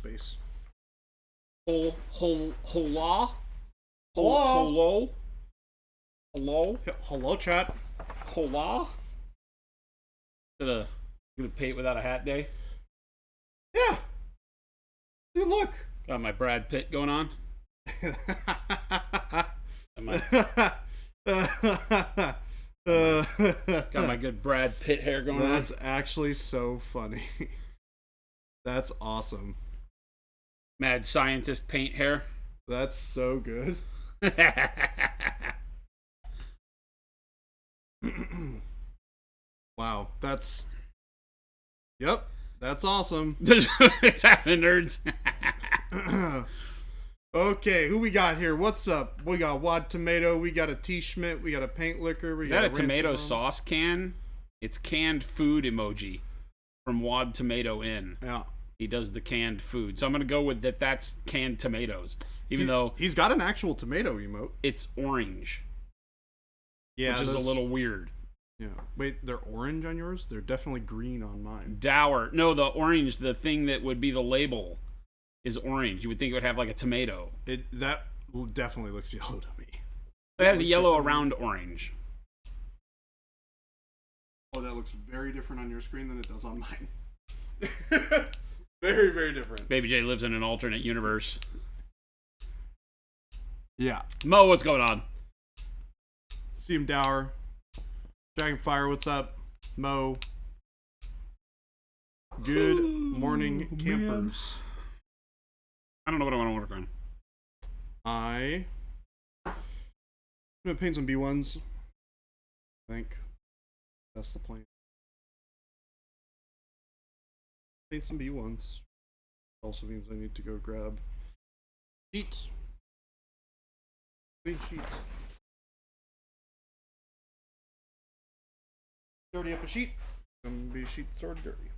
space. Hola? Hello? Hello, chat. Hola? Gonna paint without a hat day? Yeah. Dude, look. Got my Brad Pitt going on. Got my good Brad Pitt hair going on. That's actually so funny. That's awesome. Mad scientist paint hair. That's so good. Wow, that's... Yep, that's awesome. It's happening, nerds. Okay, who we got here? What's up? We got Wad Tomato, we got a T. Schmidt, we got a Paint Liquor. Is that a tomato sauce can? It's canned food emoji from Wad Tomato Inn. Yeah. He does the canned food. So I'm going to go with that. That's canned tomatoes. Even though he's got an actual tomato emote. It's orange. Yeah. Which is a little weird. Yeah. Wait, they're orange on yours? They're definitely green on mine. Dour. No, the orange, the thing that would be the label is orange. You would think it would have like a tomato. That definitely looks yellow to me. It has a yellow around orange. Oh, that looks very different on your screen than it does on mine. Very, very different. Baby J lives in an alternate universe. Yeah. Mo, what's going on? Steam Dower. Dragonfire, what's up? Mo. Good morning, campers. Man. I don't know what I want to work on. I'm going to paint some B1s. I think. That's the plan. Paint some B1s. Also means I need to go grab sheets. Clean sheets. Dirty up a sheet. Gonna be a sheet sort of dirty.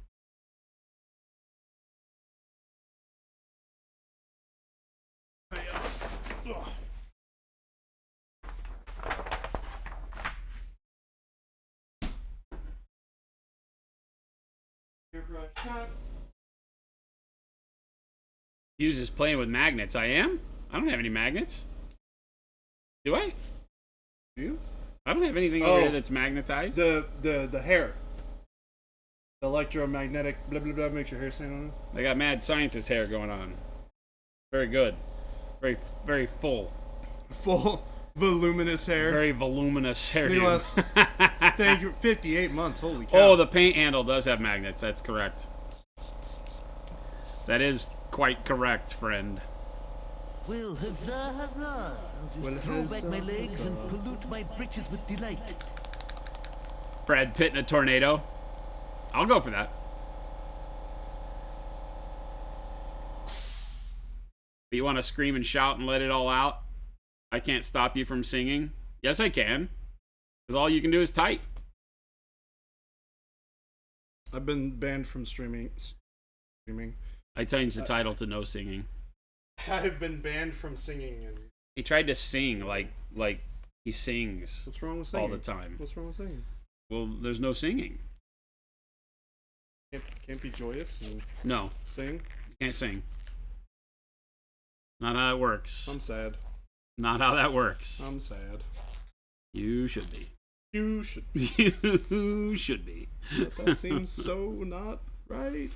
Hughes is playing with magnets. I am? I don't have any magnets. Do I? Do you? I don't have anything over here that's magnetized. The hair. The electromagnetic blah blah blah makes your hair stand on it. They got mad scientist hair going on. Very good. Very, very full. Full, voluminous hair. Very voluminous hair. Thank you. 58 months. Holy cow. Oh, the paint handle does have magnets. That's correct. That is quite correct, friend. Well, huzzah, huzzah. I'll just throw back my legs and pollute my britches with delight. Brad Pitt in a tornado. I'll go for that. But you want to scream and shout and let it all out? I can't stop you from singing. Yes, I can. Because all you can do is type. I've been banned from streaming. I changed the title to no singing. I've been banned from singing. And he tried to sing like he sings. What's wrong with singing? All the time. What's wrong with singing? Well, there's no singing. Can't be joyous and no. Sing? Can't sing. Not how it works. I'm sad. Not how that works. I'm sad. You should be. You should. You should be. But that seems so not right.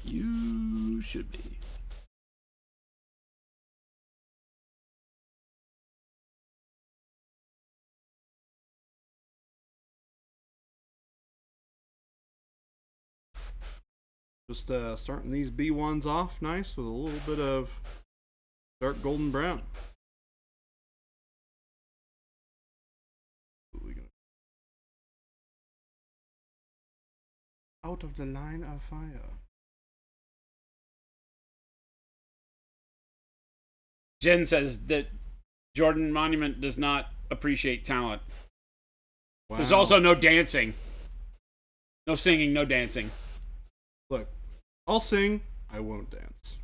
You should be. Just starting these B1s off nice with a little bit of dark golden brown. Out of the line of fire. Jen says that Jordan Monument does not appreciate talent. Wow. There's also no dancing. No singing, no dancing. Look, I'll sing, I won't dance.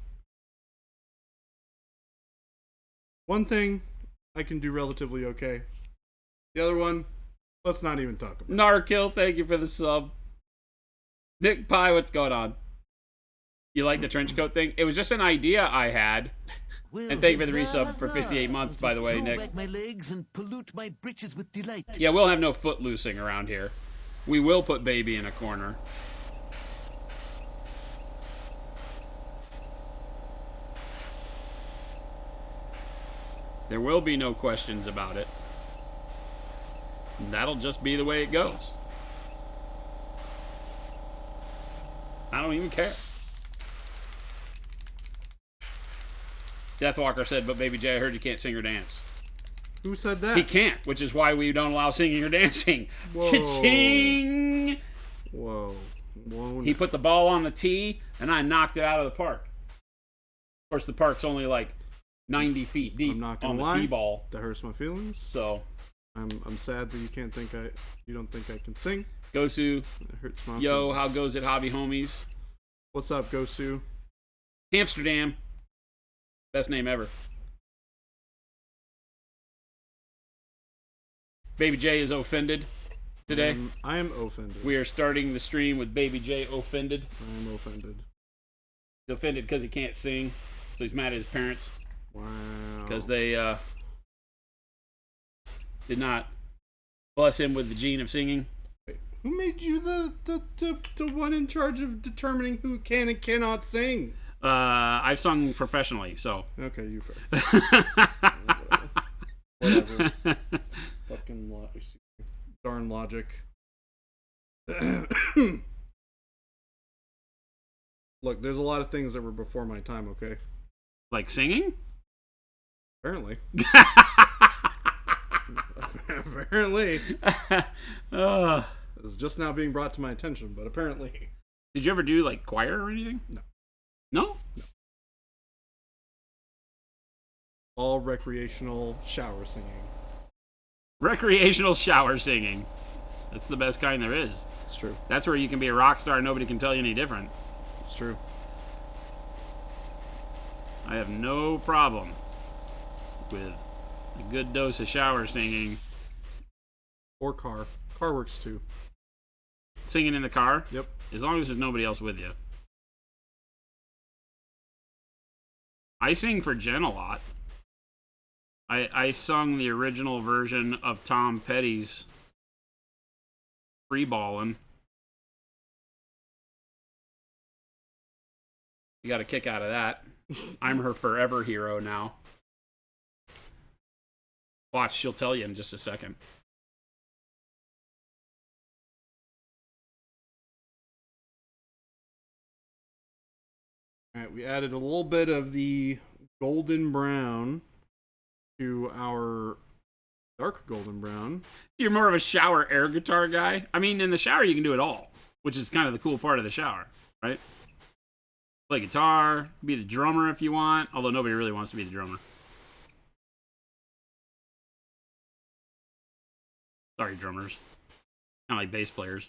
One thing I can do relatively okay. The other one, let's not even talk about. Narkill, thank you for the sub. Nick Pie, what's going on? You like the trench coat thing? It was just an idea I had. Well, And thank you for the huzzah, resub for huzzah. 58 months, by the way, Throw Nick. back my legs and pollute my britches with delight. Yeah, we'll have no foot loosing around here. We will put baby in a corner. There will be no questions about it. That'll just be the way it goes. I don't even care. Deathwalker said, but Baby J, I heard you can't sing or dance. Who said that? He can't, which is why we don't allow singing or dancing. Whoa. Cha-ching! Whoa. Whoa. He put the ball on the tee, and I knocked it out of the park. Of course, the park's only like 90 feet deep I'm not on gonna the lie. tee ball. That hurts my feelings. So, I'm sad that you don't think I can sing. Gosu, It hurts my yo, feelings. how goes it, hobby homies? What's up, Gosu? Amsterdam. Best name ever. Baby J is offended today. I am offended. We are starting the stream with Baby J offended. I am offended. He's offended because he can't sing, so he's mad at his parents Wow. because they did not bless him with the gene of singing. Wait, who made you the one in charge of determining who can and cannot sing? I've sung professionally, so. Okay, you fair. Whatever. Fucking darn logic. Look, there's a lot of things that were before my time, okay? Like singing? Apparently. Apparently. It's just now being brought to my attention, but apparently. Did you ever do like choir or anything? No. No? No. All recreational shower singing. Recreational shower singing. That's the best kind there is. It's true. That's where you can be a rock star and nobody can tell you any different. It's true. I have no problem with a good dose of shower singing. Or car. Car works too. Singing in the car? Yep. As long as there's nobody else with you. I sing for Jen a lot. I sung the original version of Tom Petty's Freeballin'. You got a kick out of that. I'm her forever hero now. Watch, she'll tell you in just a second. Alright, we added a little bit of the golden brown to our dark golden brown. You're more of a shower air guitar guy. I mean, in the shower you can do it all, which is kind of the cool part of the shower, right? Play guitar, be the drummer if you want, although nobody really wants to be the drummer. Sorry, drummers. Kind of like bass players.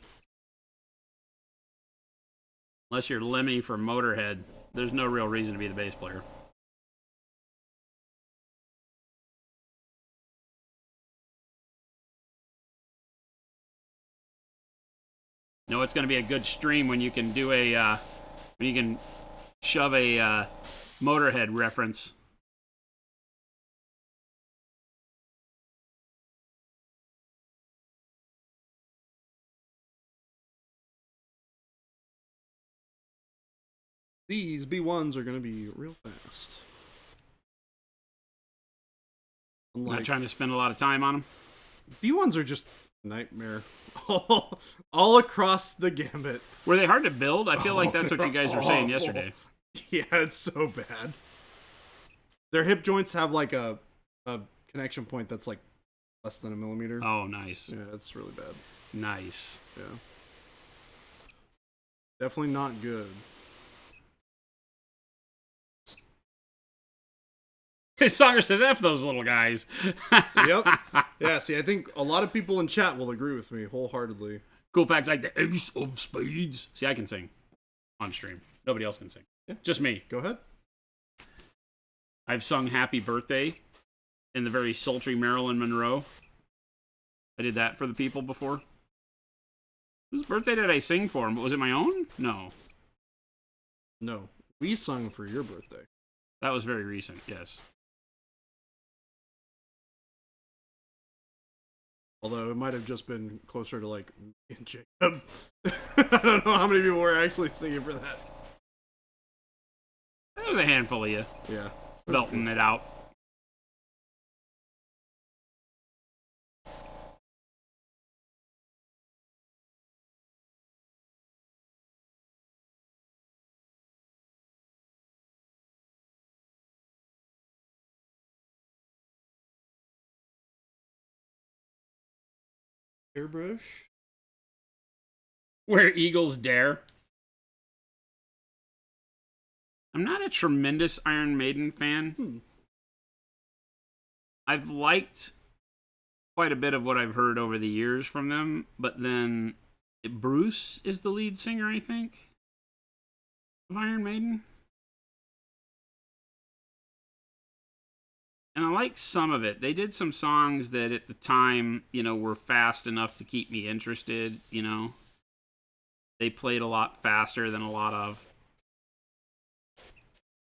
Unless you're Lemmy from Motorhead, there's no real reason to be the bass player. No, it's going to be a good stream when you can do a, when you can shove a Motorhead reference. These B1s are going to be real fast. I'm not trying to spend a lot of time on them. B1s are just a nightmare. all across the gambit. Were they hard to build? I feel like that's what you guys were saying yesterday. Yeah, it's so bad. Their hip joints have like a connection point that's like less than a millimeter. Oh, nice. Yeah, it's really bad. Nice. Yeah. Definitely not good. Songer says, F those little guys. Yep. Yeah, see, I think a lot of people in chat will agree with me wholeheartedly. Cool Pack's like the ace of spades. See, I can sing on stream. Nobody else can sing. Yeah. Just me. Go ahead. I've sung Happy Birthday in the very sultry Marilyn Monroe. I did that for the people before. Whose birthday did I sing for? Was it my own? No. No, we sung for your birthday. That was very recent, yes. Although it might have just been closer to like me and Jacob. I don't know how many people were actually singing for that. There was a handful of you. Yeah. Belting it out. Airbrush. Where eagles dare. I'm not a tremendous Iron Maiden fan. I've liked quite a bit of what I've heard over the years from them, but then Bruce is the lead singer, I think, of Iron Maiden. And I like some of it. They did some songs that at the time, were fast enough to keep me interested, They played a lot faster than a lot of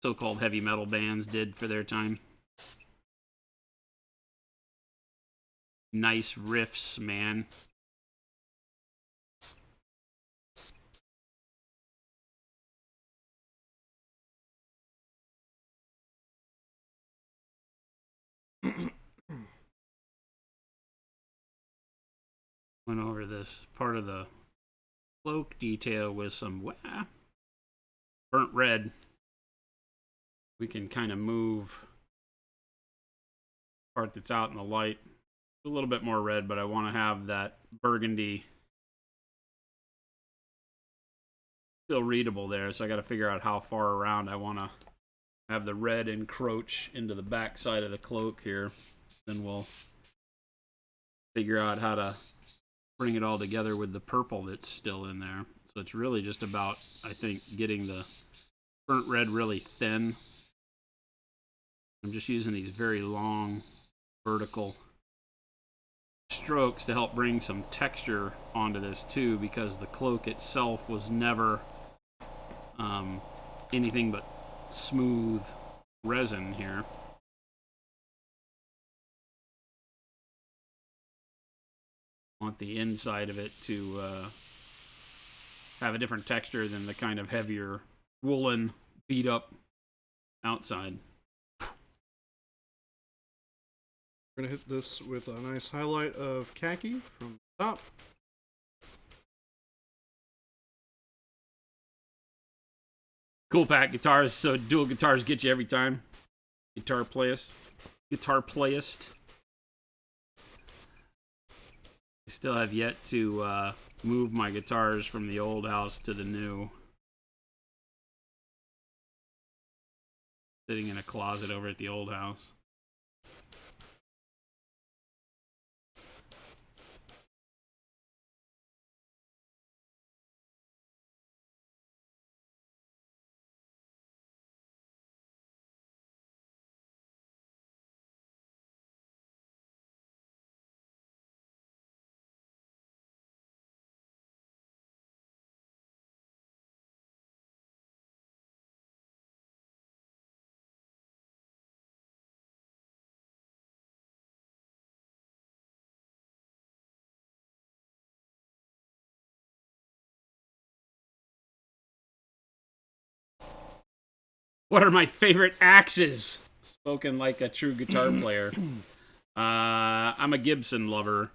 so-called heavy metal bands did for their time. Nice riffs, man. Went over this part of the cloak detail with some burnt red. We can kind of move part that's out in the light a little bit more red, but I want to have that burgundy still readable there, so I got to figure out how far around I want to have the red encroach into the back side of the cloak here. Then we'll figure out how to bring it all together with the purple that's still in there. So it's really just about, I think, getting the burnt red really thin. I'm just using these very long vertical strokes to help bring some texture onto this too, because the cloak itself was never anything but smooth resin here. I want the inside of it to have a different texture than the kind of heavier woolen beat up outside. We're going to hit this with a nice highlight of khaki from the top. Cool pack guitars, so dual guitars get you every time. Guitar playist. I still have yet to move my guitars from the old house to the new. Sitting in a closet over at the old house. What are my favorite axes? Spoken like a true guitar player. I'm a Gibson lover.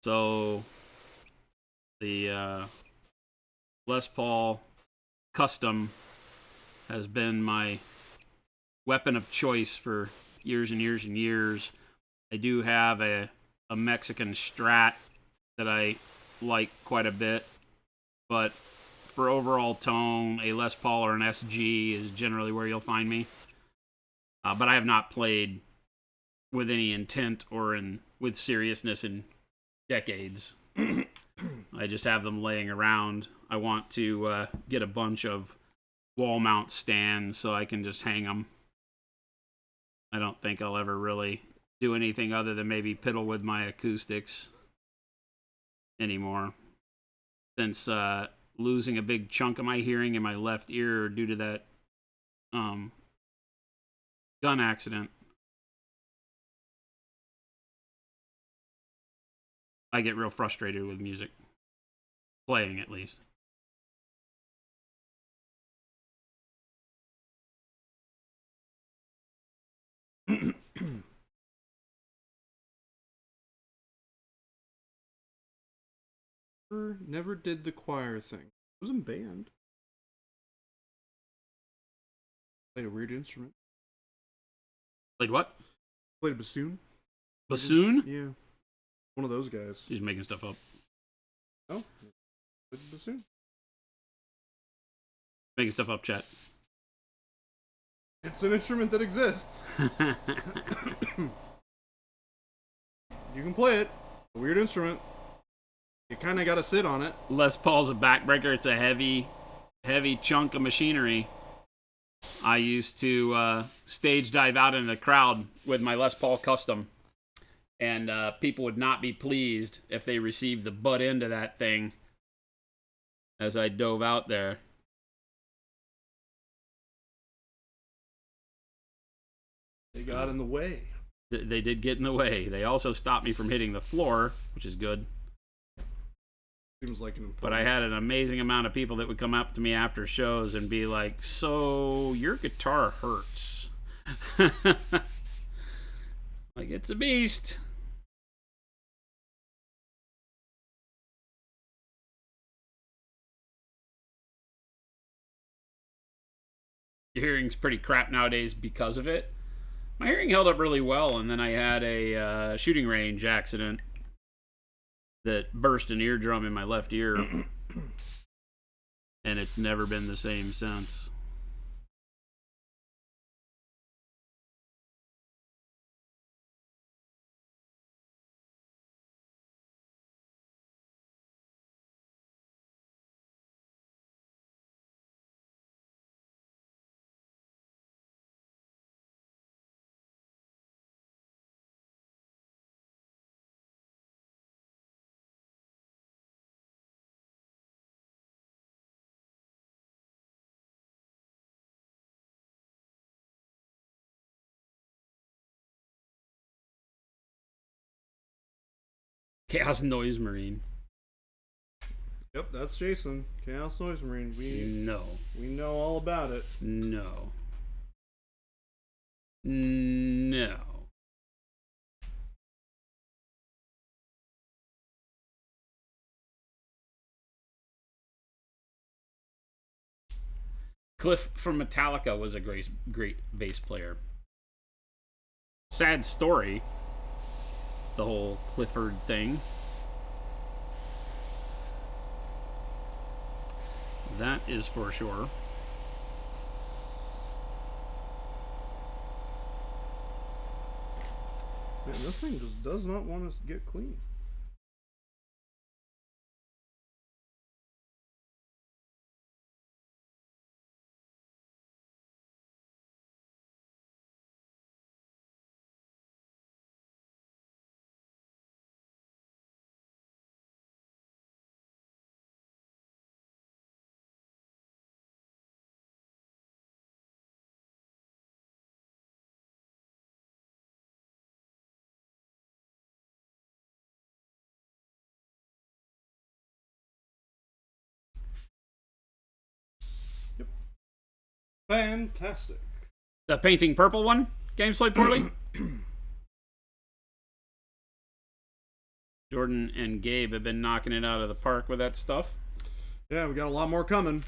So the Les Paul Custom has been my weapon of choice for years and years and years. I do have a Mexican Strat that I like quite a bit, but for overall tone, a Les Paul or an SG is generally where you'll find me. But I have not played with any intent or with seriousness in decades. I just have them laying around. I want to get a bunch of wall mount stands so I can just hang them. I don't think I'll ever really do anything other than maybe piddle with my acoustics anymore. Since losing a big chunk of my hearing in my left ear due to that gun accident. I get real frustrated with music. Playing, at least. Never did the choir thing. I was in band. Played a weird instrument. Played what? Played a bassoon. Bassoon? Yeah. One of those guys. She's making stuff up. Oh. Played the bassoon. Making stuff up, chat. It's an instrument that exists. You can play it. A weird instrument. You kind of got to sit on it. Les Paul's a backbreaker. It's a heavy chunk of machinery. I used to stage dive out in the crowd with my Les Paul Custom. And people would not be pleased if they received the butt end of that thing as I dove out there. They got in the way. They did get in the way. They also stopped me from hitting the floor, which is good. Seems like an important. But I had an amazing amount of people that would come up to me after shows and be like, "So your guitar hurts." Like, it's a beast. Your hearing's pretty crap nowadays because of it. My hearing held up really well, and then I had a shooting range accident that burst an eardrum in my left ear, and it's never been the same since. Chaos Noise Marine. Yep, that's Jason. Chaos Noise Marine. We know all about it. No. Cliff from Metallica was a great bass player. Sad story, the whole Clifford thing. That is for sure. Man, this thing just does not want to get clean. Yep. Fantastic. The painting purple one, games played poorly. Jordan and Gabe have been knocking it out of the park with that stuff. Yeah, we got a lot more coming.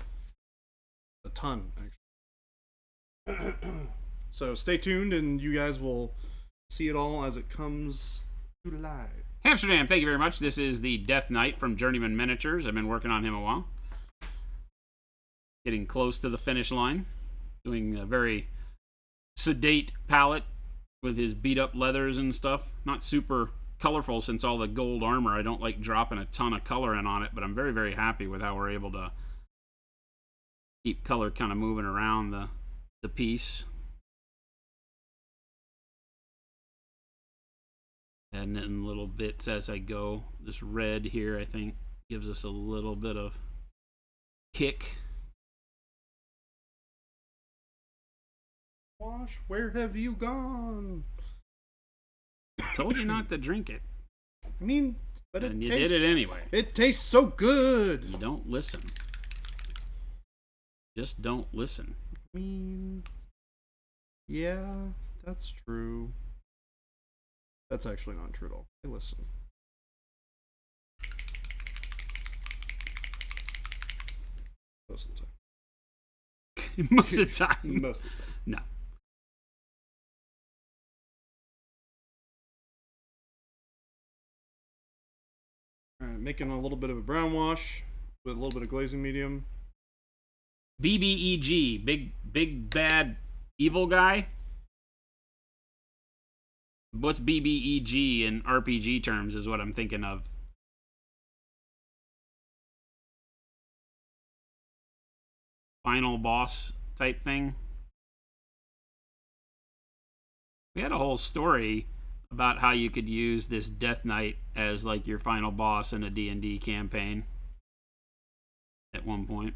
A ton, actually. So stay tuned, and you guys will see it all as it comes to life. Amsterdam, thank you very much. This is the Death Knight from Journeyman Miniatures. I've been working on him a while. Getting close to the finish line. Doing a very sedate palette with his beat up leathers and stuff. Not super colorful since all the gold armor. I don't like dropping a ton of color in on it, but I'm very, very happy with how we're able to keep color kind of moving around the piece. Adding it in little bits as I go. This red here, I think, gives us a little bit of kick. Wash, where have you gone? Told you not to drink it. I mean, but and you tastes, did it anyway. It tastes so good. You don't listen. Just don't listen. I mean, yeah, that's true. That's actually not true at all. Hey, listen. Most of the time. Most of the time. Most of the time. No. All right, making a little bit of a brown wash with a little bit of glazing medium. BBEG, big bad evil guy. What's BBEG in RPG terms is what I'm thinking of. Final boss type thing. We had a whole story about how you could use this Death Knight as like your final boss in a D&D campaign at one point.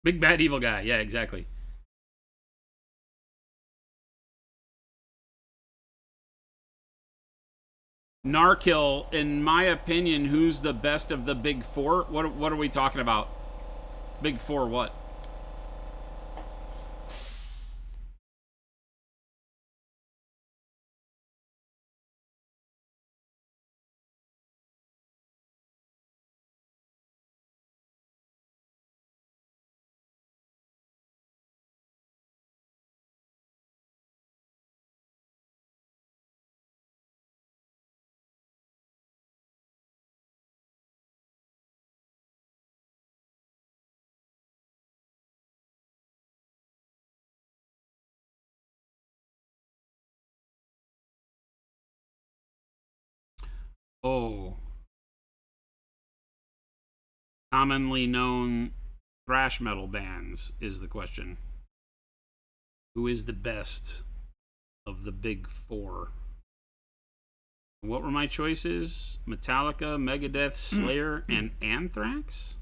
Big bad evil guy. Yeah, exactly. Narkill, in my opinion, who's the best of the big four? What are we talking about? Big four what? Oh. Commonly known thrash metal bands is the question. Who is the best of the big four? What were my choices? Metallica, Megadeth, Slayer, and Anthrax?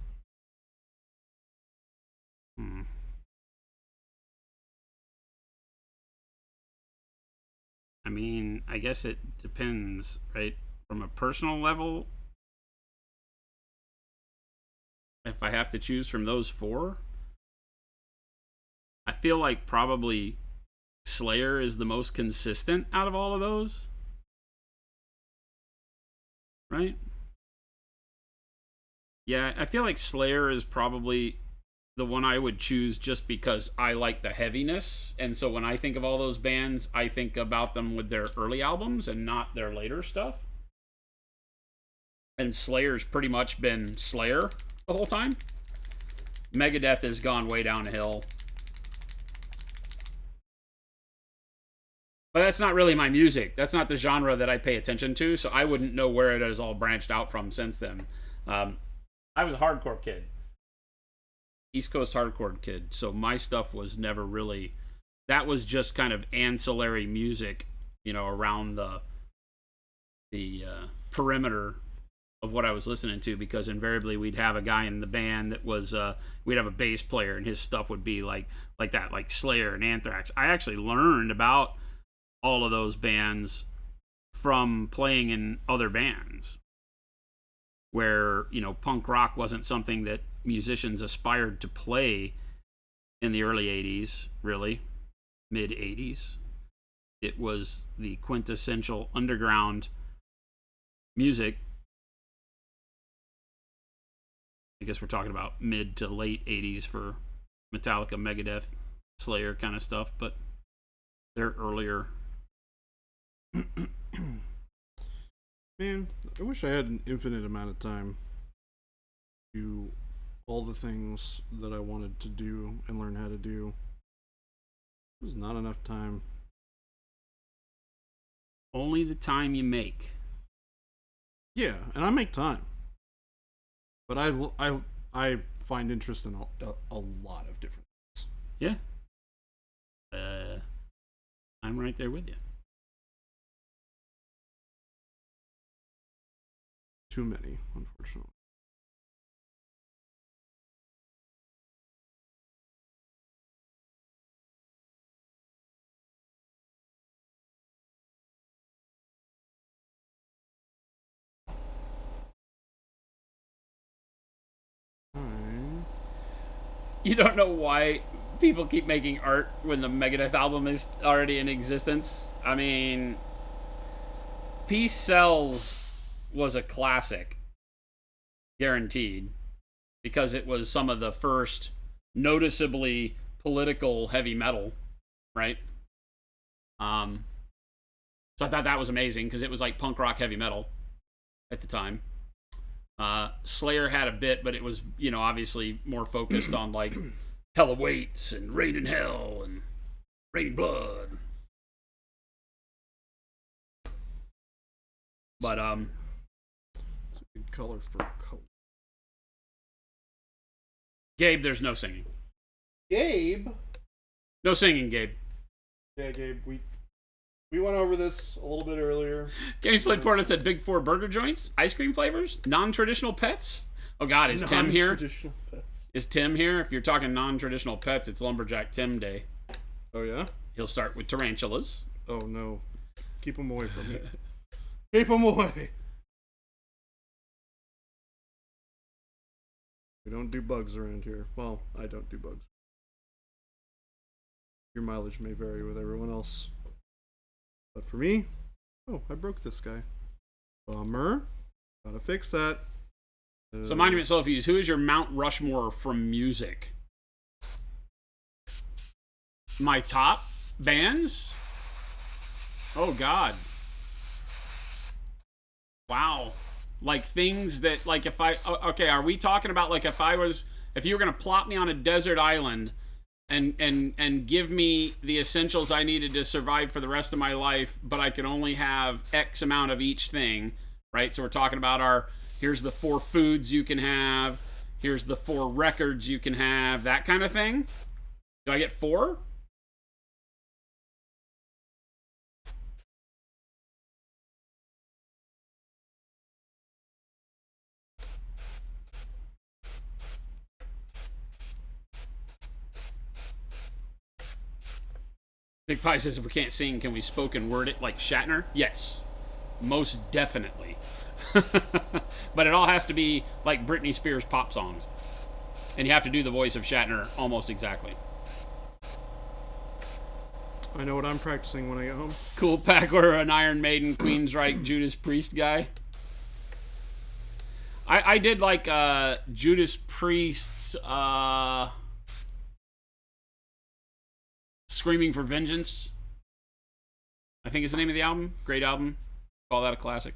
I mean, I guess it depends, right? From a personal level, if I have to choose from those four, I feel like probably Slayer is the most consistent out of all of those. Right? Yeah, I feel like Slayer is probably the one I would choose just because I like the heaviness. And so when I think of all those bands, I think about them with their early albums and not their later stuff. And Slayer's pretty much been Slayer the whole time. Megadeth has gone way downhill. But that's not really my music. That's not the genre that I pay attention to, so I wouldn't know where it has all branched out from since then. I was a hardcore kid. East Coast hardcore kid, so my stuff was never really... That was just kind of ancillary music, you know, around the perimeter of what I was listening to, because invariably we'd have a guy in the band that was... we'd have a bass player, and his stuff would be like that, like Slayer and Anthrax. I actually learned about all of those bands from playing in other bands where, you know, punk rock wasn't something that musicians aspired to play in the early 80s, really, mid 80s. It was the quintessential underground music. I guess we're talking about mid to late 80s for Metallica, Megadeth, Slayer kind of stuff, but they're earlier. Man, I wish I had an infinite amount of time to do all the things that I wanted to do and learn how to do. There's not enough time. Only the time you make. Yeah, and I make time. But I find interest in a lot of different things. Yeah. I'm right there with you. Too many, unfortunately. You don't know why people keep making art when the Megadeth album is already in existence. I mean, Peace Sells was a classic, guaranteed, because it was some of the first noticeably political heavy metal, right? So I thought that was amazing because it was like punk rock heavy metal at the time. Slayer had a bit, but it was, obviously more focused on like Hell Awaits and Rain in Hell and Raining Blood. But it's a good color for color. Gabe, there's no singing. Gabe? No singing, Gabe. Yeah, Gabe, we went over this a little bit earlier. Gamesplayed Portland said Big Four burger joints, ice cream flavors, non-traditional pets. Oh God, is Tim here? Non-traditional pets. Is Tim here? If you're talking non-traditional pets, it's Lumberjack Tim Day. Oh yeah? He'll start with tarantulas. Oh no. Keep them away from me. Keep them away. We don't do bugs around here. Well, I don't do bugs. Your mileage may vary with everyone else. But for me, oh, I broke this guy. Bummer. Gotta fix that. So Monument Selfies, who is your Mount Rushmore from music? My top bands? Oh God. Wow. Like things that, like if I, okay, are we talking about like if you were going to plop me on a desert island and give me the essentials I needed to survive for the rest of my life, but I could only have X amount of each thing, right? So we're talking about here's the 4 foods you can have, here's the 4 records you can have, that kind of thing. Do I get 4? Big Pie says, if we can't sing, can we spoken word it like Shatner? Yes, most definitely. But it all has to be like Britney Spears pop songs. And you have to do the voice of Shatner almost exactly. I know what I'm practicing when I get home. Cool Pack or an Iron Maiden, Queensryche, Judas Priest guy. I did like Judas Priest's Screaming for Vengeance, I think is the name of the album. Great album. Call that a classic.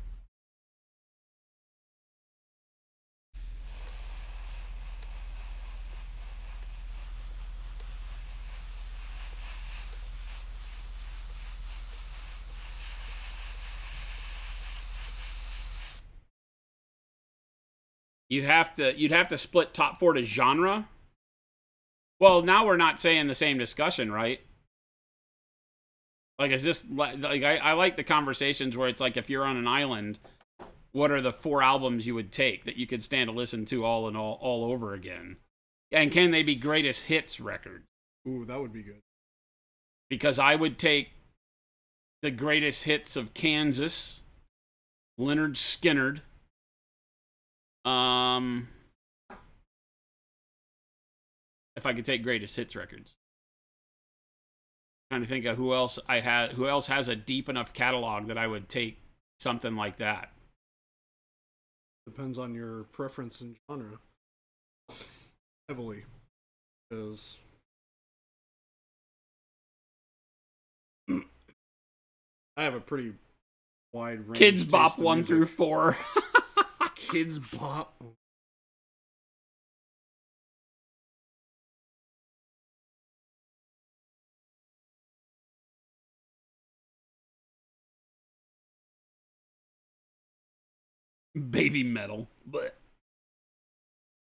You'd have to split top 4 to genre. Well, now we're not saying the same discussion, right? Like, is this like I like the conversations where it's like if you're on an island, what are the 4 albums you would take that you could stand to listen to all over again? And can they be greatest hits records? Ooh, that would be good. Because I would take the greatest hits of Kansas, Leonard Skinner. If I could take greatest hits records. Trying to think of who else has a deep enough catalog that I would take something like that. Depends on your preference and genre. Heavily. Because I have a pretty wide range. Kids Bop 1 through 4. Kids Bop. Baby metal, but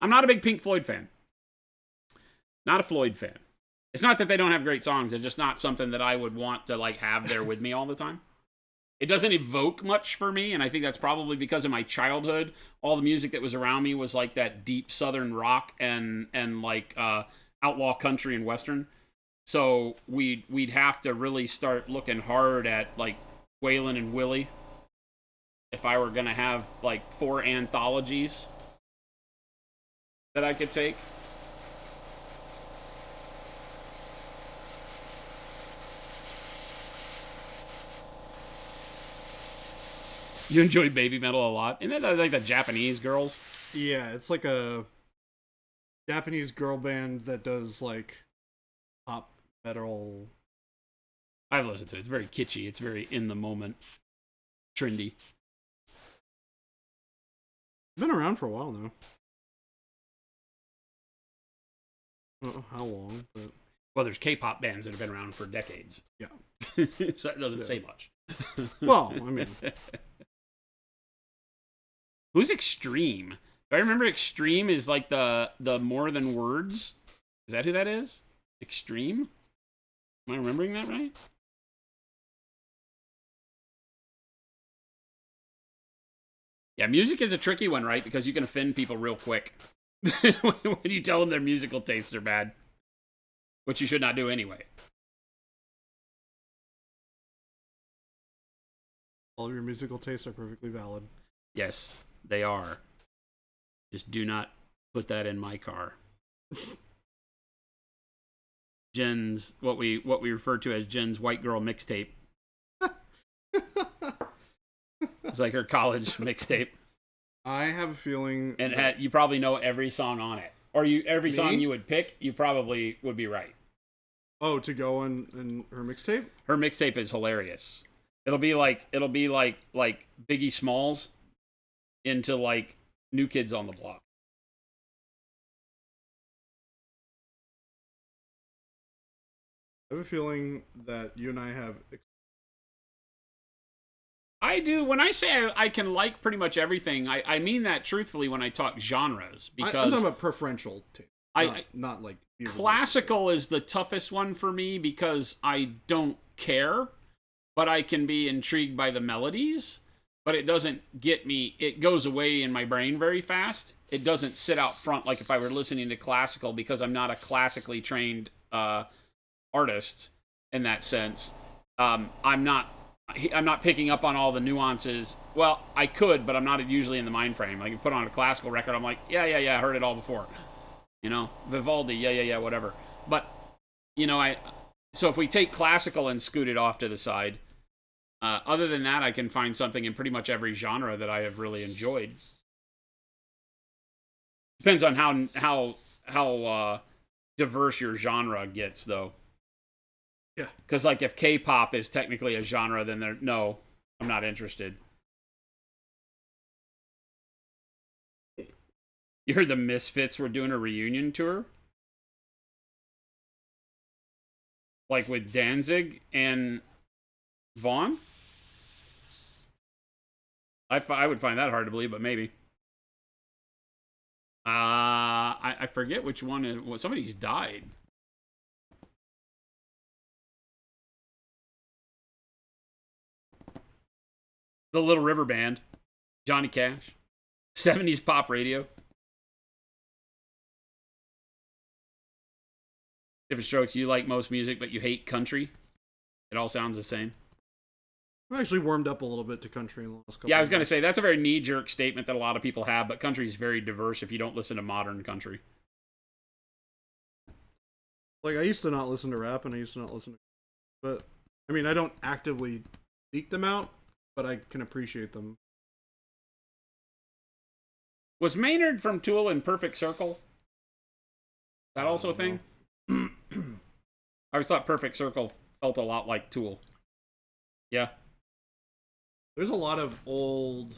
I'm not a big Pink Floyd fan. Not a Floyd fan. It's not that they don't have great songs. They're just not something that I would want to like have there with me all the time. It doesn't evoke much for me, and I think that's probably because of my childhood. All the music that was around me was like that deep Southern rock and like outlaw country and Western. So we'd have to really start looking hard at like Waylon and Willie if I were gonna have like 4 anthologies that I could take. You enjoy baby metal a lot. Isn't that like the Japanese girls? Yeah, it's like a Japanese girl band that does like pop metal. I've listened to it. It's very kitschy. It's very in the moment, trendy. Been around for a while now. I don't know how long, but Well, there's K-pop bands that have been around for decades. yeah. So that doesn't say much. Well, I mean, who's Extreme? Do I remember Extreme is like the more than words? Is that who that is? Extreme? Am I remembering that right? Yeah, music is a tricky one, right? Because you can offend people real quick when you tell them their musical tastes are bad, which you should not do anyway. all of your musical tastes are perfectly valid. Yes, they are. Just do not put that in my car. Jen's what we refer to as Jen's white girl mixtape. It's like her college mixtape. I have a feeling, and you probably know every song on it, or every song you would pick, you probably would be right. Oh, to go in her mixtape? Her mixtape is hilarious. It'll be like Biggie Smalls into like New Kids on the Block. I have a feeling that you and I have. I do. When I say I can like pretty much everything, I mean that truthfully when I talk genres. Because I'm talking about preferential taste. Not like classical is the toughest one for me because I don't care, but I can be intrigued by the melodies. But it doesn't get me. It goes away in my brain very fast. It doesn't sit out front like if I were listening to classical, because I'm not a classically trained artist in that sense. I'm not picking up on all the nuances. Well, I could, but I'm not usually in the mind frame. Like, you put on a classical record, I'm like, yeah, I heard it all before. You know, Vivaldi, yeah, whatever. But, you know, so if we take classical and scoot it off to the side, other than that, I can find something in pretty much every genre that I have really enjoyed. Depends on how diverse your genre gets, though. Yeah. Because, like, if K-pop is technically a genre, then no, I'm not interested. You heard the Misfits were doing a reunion tour? Like with Danzig and Vaughn? I would find that hard to believe, but maybe. I forget which one. Somebody's died. The Little River Band, Johnny Cash, 70s pop radio. Different strokes. You like most music, but you hate country. It all sounds the same. I've actually warmed up a little bit to country in the last couple. Yeah, I was going to say, that's a very knee-jerk statement that a lot of people have, but country is very diverse if you don't listen to modern country. Like, I used to not listen to rap, and I used to not listen to... But, I mean, I don't actively seek them out, but I can appreciate them. Was Maynard from Tool in Perfect Circle? Is that also a thing? I always thought Perfect Circle felt a lot like Tool. Yeah. There's a lot of old...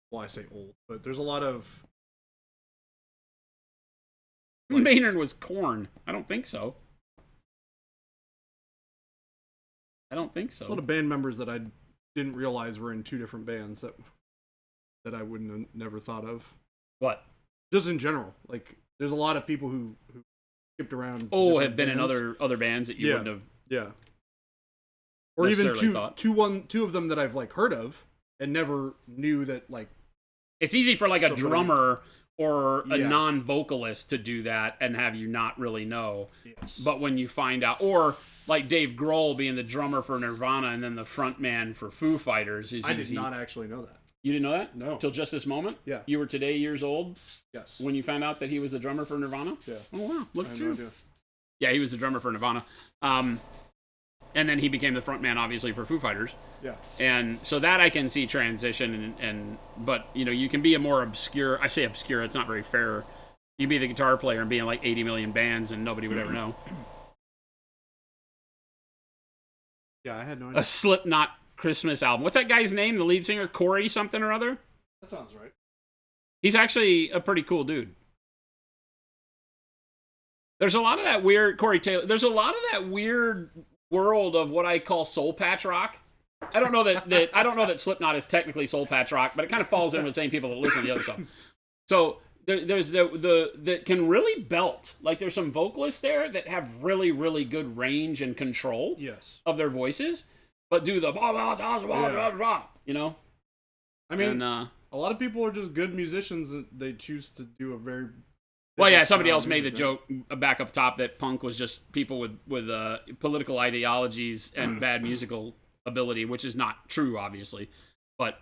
Well, I say old, but there's a lot of... Like, Maynard was Korn. I don't think so. A lot of band members that I didn't realize were in two different bands that I wouldn't have never thought of. What? Just in general. Like, there's a lot of people who skipped around. Oh, have been in other bands that you Yeah. wouldn't have. Yeah. Or even necessarily two of them that I've like heard of and never knew that like. It's easy for like a drummer or a Yeah. non-vocalist to do that and have you not really know. Yes. But when you find out, or like Dave Grohl being the drummer for Nirvana and then the frontman for Foo Fighters is I easy. did not actually know that. You didn't know that? No. Till just this moment? Yeah. You were today years old Yes. when you found out that he was the drummer for Nirvana? Yeah. Oh, wow. Look I at had no you. idea. Yeah, he was the drummer for Nirvana. And then he became the frontman, obviously, for Foo Fighters. Yeah. And so that I can see transition, but, you know, you can be a more obscure, I say obscure, it's not very fair. You can be the guitar player and be in like 80 million bands and nobody would ever know. Yeah, I had no idea. A Slipknot Christmas album. What's that guy's name? The lead singer? Corey something or other? That sounds right. He's actually a pretty cool dude. There's a lot of that weird, Corey Taylor, there's a lot of that weird world of what I call soul patch rock. I don't know that Slipknot is technically soul patch rock, but it kind of falls in with the same people that listen to the other stuff. So there's the that can really belt. Like there's some vocalists there that have really, really good range and control of their voices, but do the blah, blah, blah, blah, blah, blah, you know? I mean, and, a lot of people are just good musicians and they choose to do a very... Well, yeah, somebody else made the joke back up top that punk was just people with political ideologies and bad musical ability, which is not true, obviously. But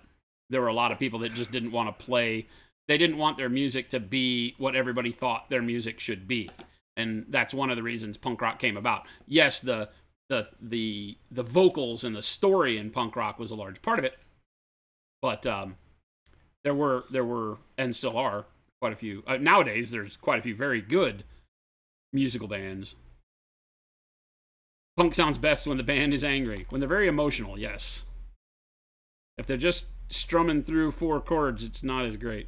there were a lot of people that just didn't want to play. They didn't want their music to be what everybody thought their music should be, and that's one of the reasons punk rock came about. Yes, the vocals and the story in punk rock was a large part of it, but there were and still are quite a few. Nowadays, there's quite a few very good musical bands. Punk sounds best when the band is angry. When they're very emotional, yes. If they're just strumming through 4 chords, it's not as great.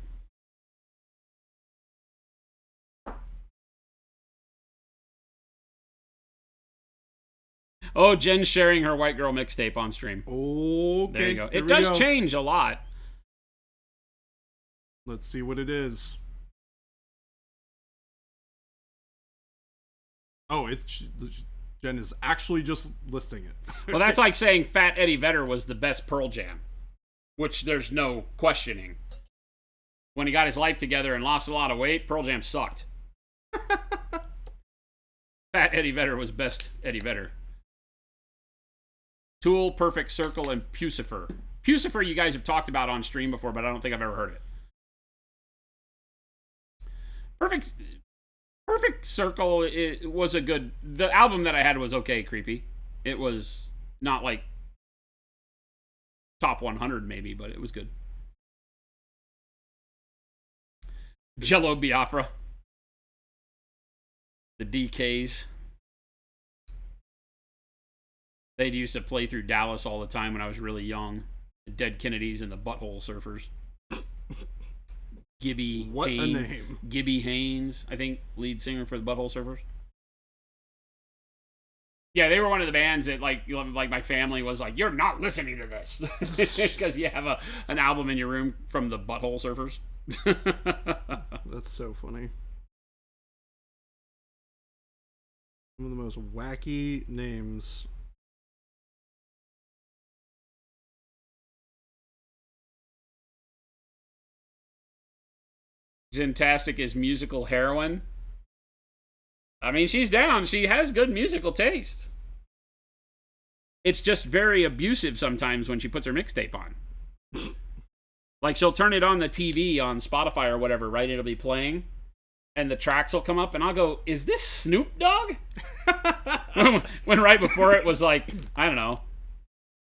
Oh, Jen's sharing her White Girl mixtape on stream. Okay. There you go. It does change a lot. Let's see what it is. Oh, Jen is actually just listing it. Well, that's like saying Fat Eddie Vedder was the best Pearl Jam, which there's no questioning. When he got his life together and lost a lot of weight, Pearl Jam sucked. Fat Eddie Vedder was best Eddie Vedder. Tool, Perfect Circle, and Pucifer. Pucifer you guys have talked about on stream before, but I don't think I've ever heard it. Perfect Circle, it was a good... The album that I had was okay, creepy. It was not like top 100 maybe, but it was good. Jello Biafra. The DKs. They used to play through Dallas all the time when I was really young. The Dead Kennedys and the Butthole Surfers. Gibby What Haynes, a name. Gibby Haynes, I think, lead singer for the Butthole Surfers. Yeah, they were one of the bands that, like my family was like, "You're not listening to this," because you have an album in your room from the Butthole Surfers. That's so funny. One of the most wacky names. Gentastic is musical heroine. I mean, she's down. She has good musical taste. It's just very abusive sometimes when she puts her mixtape on. Like, she'll turn it on the TV on Spotify or whatever, right? It'll be playing, and the tracks will come up, and I'll go, "Is this Snoop Dogg?" when right before it was like, I don't know,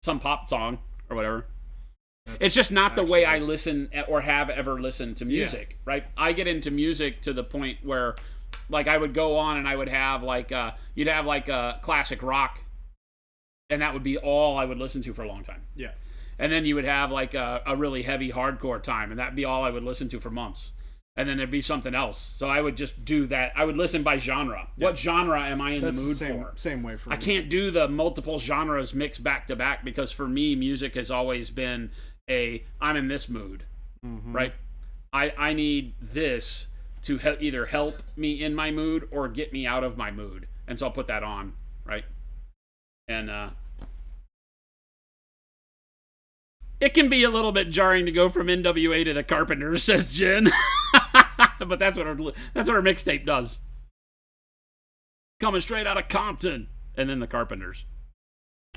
some pop song or whatever. It's just not the way I listen or have ever listened to music, right? I get into music to the point where, like, I would go on and I would have, like, you'd have, like, a classic rock, and that would be all I would listen to for a long time. Yeah. And then you would have, like, a really heavy hardcore time, and that'd be all I would listen to for months. And then there'd be something else. So I would just do that. I would listen by genre. Yeah. What genre am I in the mood for? Same way for me. I can't do the multiple genres mixed back to back because for me, music has always been I'm in this mood, right? I need this to either help me in my mood or get me out of my mood. And so I'll put that on, right? And it can be a little bit jarring to go from NWA to the Carpenters, says Jen. But that's what our mixtape does. Coming straight out of Compton, and then the Carpenters.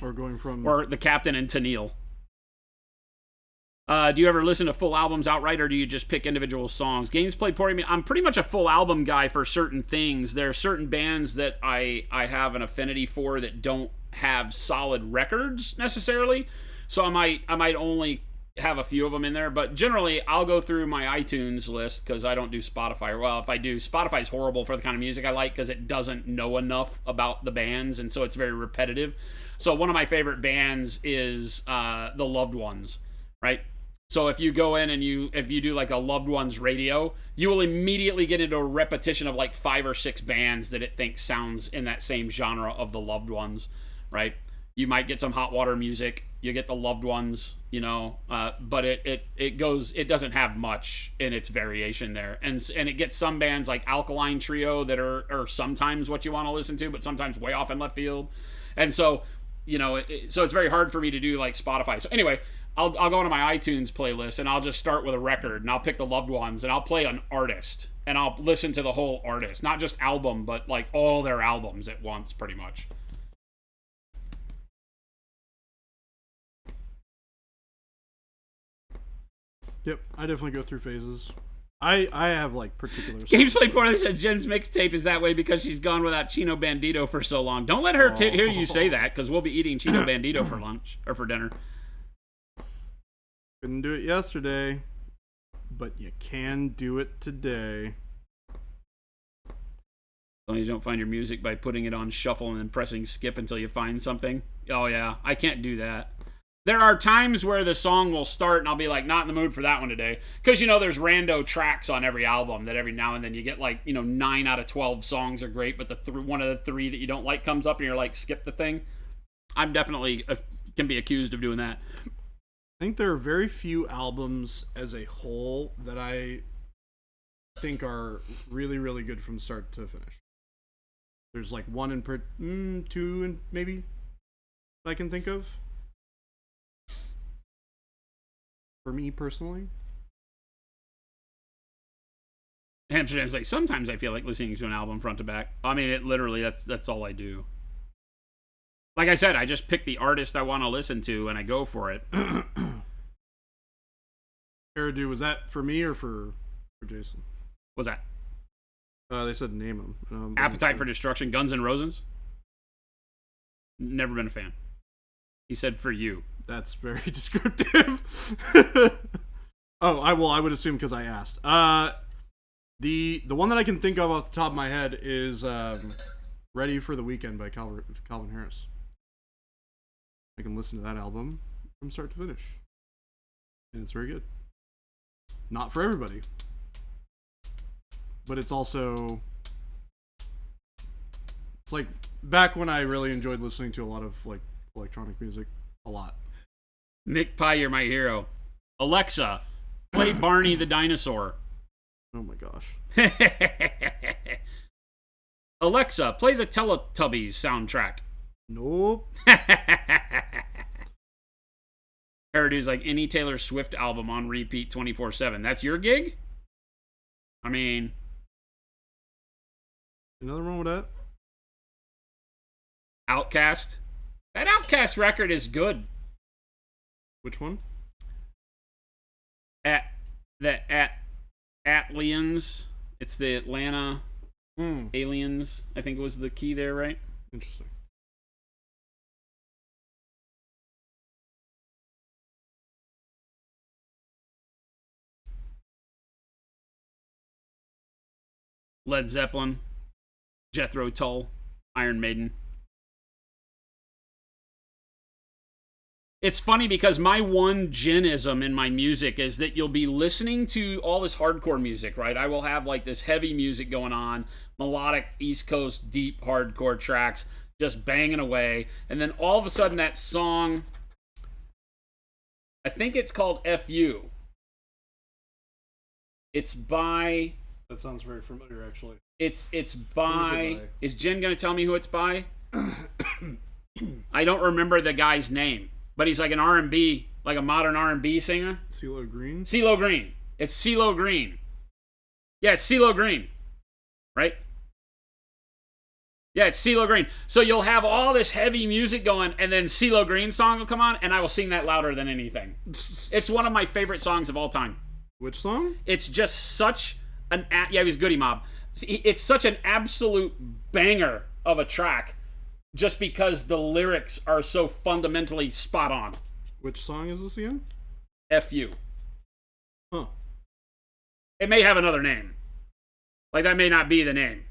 Or going from... Or the Captain and Tennille. Do you ever listen to full albums outright, or do you just pick individual songs? Games played poorly. I'm pretty much a full album guy for certain things. There are certain bands that I have an affinity for that don't have solid records necessarily. So I might only have a few of them in there, but generally I'll go through my iTunes list because I don't do Spotify. Well, if I do, Spotify's horrible for the kind of music I like because it doesn't know enough about the bands, and so it's very repetitive. So one of my favorite bands is the Loved Ones, right? So if you go in and if you do like a Loved Ones radio, you will immediately get into a repetition of like 5 or 6 bands that it thinks sounds in that same genre of the Loved Ones, right? You might get some Hot Water Music, you get the Loved Ones, but it doesn't have much in its variation there, and it gets some bands like Alkaline Trio that are sometimes what you want to listen to, but sometimes way off in left field, and so so it's very hard for me to do like Spotify. So anyway, I'll go into my iTunes playlist and I'll just start with a record and I'll pick the Loved Ones and I'll play an artist and I'll listen to the whole artist, not just album, but like all their albums at once, pretty much. Yep, I definitely go through phases. I have like particular... Games Play Poorly said Jen's mixtape is that way because she's gone without Chino Bandito for so long. Don't let her hear you say that, because we'll be eating Chino Bandito for lunch, or for dinner. Couldn't do it yesterday, but you can do it today. As long as you don't find your music by putting it on shuffle and then pressing skip until you find something. Oh yeah, I can't do that. There are times where the song will start and I'll be like, not in the mood for that one today. Because, there's rando tracks on every album that every now and then you get like, 9 out of 12 songs are great, but one of the 3 that you don't like comes up and you're like, skip the thing. I'm definitely can be accused of doing that. I think there are very few albums as a whole that I think are really, really good from start to finish. There's like 1 and 2 and maybe I can think of. For me personally, Amsterdam's like, sometimes I feel like listening to an album front to back. I mean, it literally, that's all I do. Like I said, I just pick the artist I want to listen to and I go for it. Hairdo, was that for me or for Jason? What's that? They said name them. Appetite for Destruction, Guns N' Roses. Never been a fan. He said for you. That's very descriptive. I would assume because I asked. The one that I can think of off the top of my head is Ready for the Weekend by Calvin Harris. I can listen to that album from start to finish. And it's very good. Not for everybody. But it's also... It's like back when I really enjoyed listening to a lot of like electronic music. A lot. Nick Pye, you're my hero. Alexa, play Barney the Dinosaur. Oh my gosh. Alexa, play the Teletubbies soundtrack. Nope. Hairdo's like any Taylor Swift album on repeat 24/7. That's your gig? I mean... Another one with that? Outcast. That Outcast record is good. Which one? Atlians. It's the Atlanta Aliens. I think was the key there, right? Interesting. Led Zeppelin, Jethro Tull, Iron Maiden. It's funny because my one Jen-ism in my music is that you'll be listening to all this hardcore music, right? I will have like this heavy music going on, melodic East Coast deep hardcore tracks, just banging away. And then all of a sudden that song, I think it's called F.U. It's by That sounds very familiar, actually. It's Who is by. it by? Is Jen gonna tell me who it's by? I don't remember the guy's name, but he's like an R&B, like a modern R&B singer. CeeLo Green? CeeLo Green. It's CeeLo Green. Yeah, it's CeeLo Green. Right? Yeah, it's CeeLo Green. So you'll have all this heavy music going, and then CeeLo Green's song will come on, and I will sing that louder than anything. It's one of my favorite songs of all time. Which song? It's just such an... Yeah, he was Goody Mob. It's such an absolute banger of a track just because the lyrics are so fundamentally spot on. Which song is this again? F you. Huh. It may have another name. Like, that may not be the name.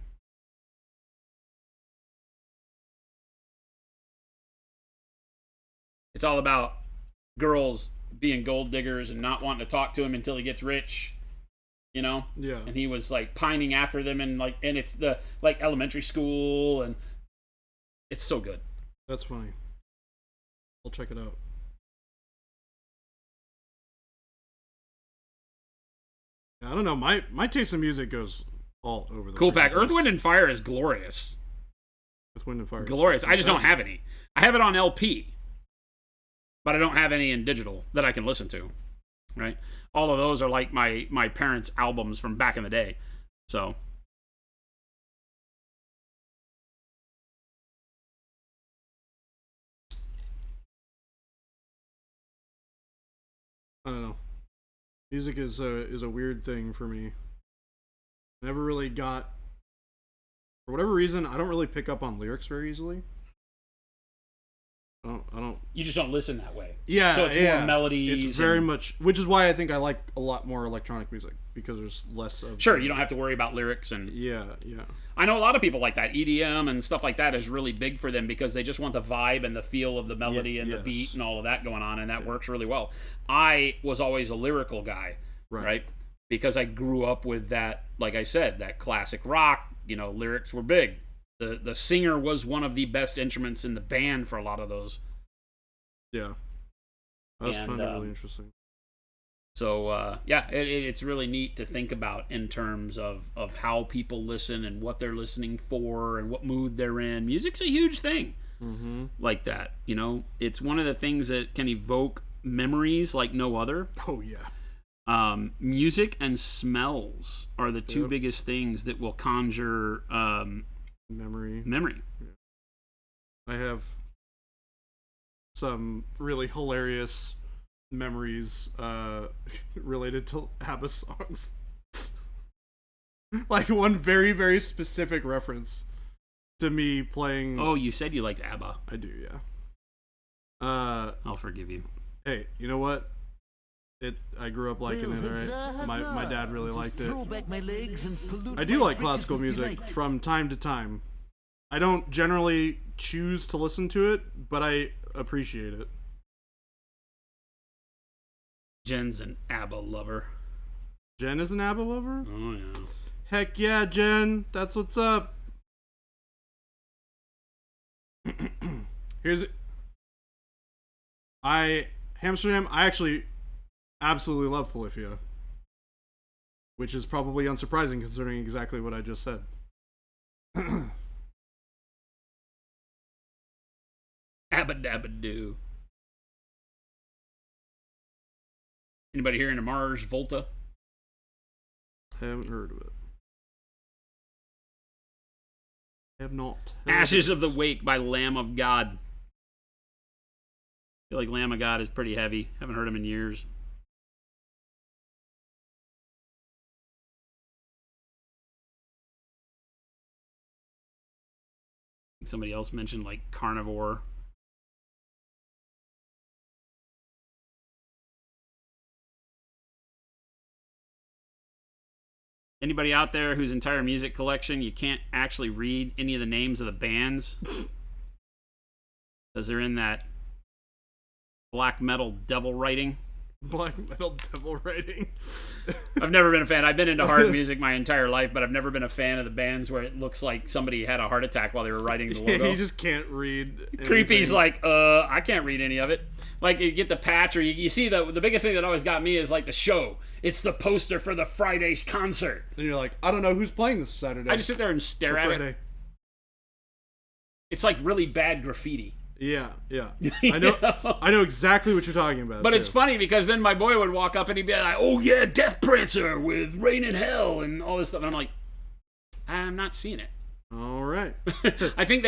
It's all about girls being gold diggers and not wanting to talk to him until he gets rich, you know? Yeah. And he was like pining after them and it's the like elementary school, and it's so good. That's funny. I'll check it out. Yeah, I don't know. My taste in music goes all over the Cool place. Pack. Earth, Wind, and Fire is glorious. Earth, Wind, and Fire. Glorious. I just don't have any. I have it on LP, but I don't have any in digital that I can listen to. Right? All of those are like my parents' albums from back in the day. So. I don't know. Music is a weird thing for me. Never really got, for whatever reason, I don't really pick up on lyrics very easily. I don't. You just don't listen that way. Yeah, So it's more melodies. It's very much, which is why I think I like a lot more electronic music, because there's less of. Sure, you don't have to worry about lyrics and. Yeah. I know a lot of people like that. EDM and stuff like that is really big for them because they just want the vibe and the feel of the melody and the beat and all of that going on, and that works really well. I was always a lyrical guy, right? Because I grew up with that, like I said, that classic rock. You know, lyrics were big. The singer was one of the best instruments in the band for a lot of those. Yeah. I was finding it really interesting. So, it's really neat to think about in terms of how people listen and what they're listening for and what mood they're in. Music's a huge thing like that. You know, it's one of the things that can evoke memories like no other. Oh, yeah. Music and smells are the two biggest things that will conjure memory. Yeah. I have some really hilarious memories related to ABBA songs. Like one very, very specific reference to me playing. Oh, you said you liked ABBA. I do, yeah. I'll forgive you. Hey, you know what? I grew up liking it, alright? My dad really liked it. I do like classical music from time to time. I don't generally choose to listen to it, but I appreciate it. Jen's an ABBA lover. Jen is an ABBA lover? Oh, yeah. Heck yeah, Jen. That's what's up. Here's it. Hamsterdam, I actually absolutely love Polyphia. Which is probably unsurprising considering exactly what I just said. Abba dabba doo. Anybody here into Mars Volta? I haven't heard of it. I have not. Ashes of the Wake by Lamb of God. I feel like Lamb of God is pretty heavy. Haven't heard him in years. Somebody else mentioned like Carnivore. Anybody out there whose entire music collection you can't actually read any of the names of the bands because they're in that black metal devil writing? Black metal devil writing. I've never been a fan. I've been into hard music my entire life, but I've never been a fan of the bands where it looks like somebody had a heart attack while they were writing the logo. You just can't read anything. Creepy's like, I can't read any of it. Like, you get the patch, or you see the biggest thing that always got me is like the show. It's the poster for the Friday's concert. And you're like, I don't know who's playing this Saturday. I just sit there and stare at it. It's like really bad graffiti. Yeah. I know exactly what you're talking about. But it's funny because then my boy would walk up and he'd be like, "Oh yeah, Death Prancer with Rain in Hell and all this stuff." And I'm like, I'm not seeing it. All right. I think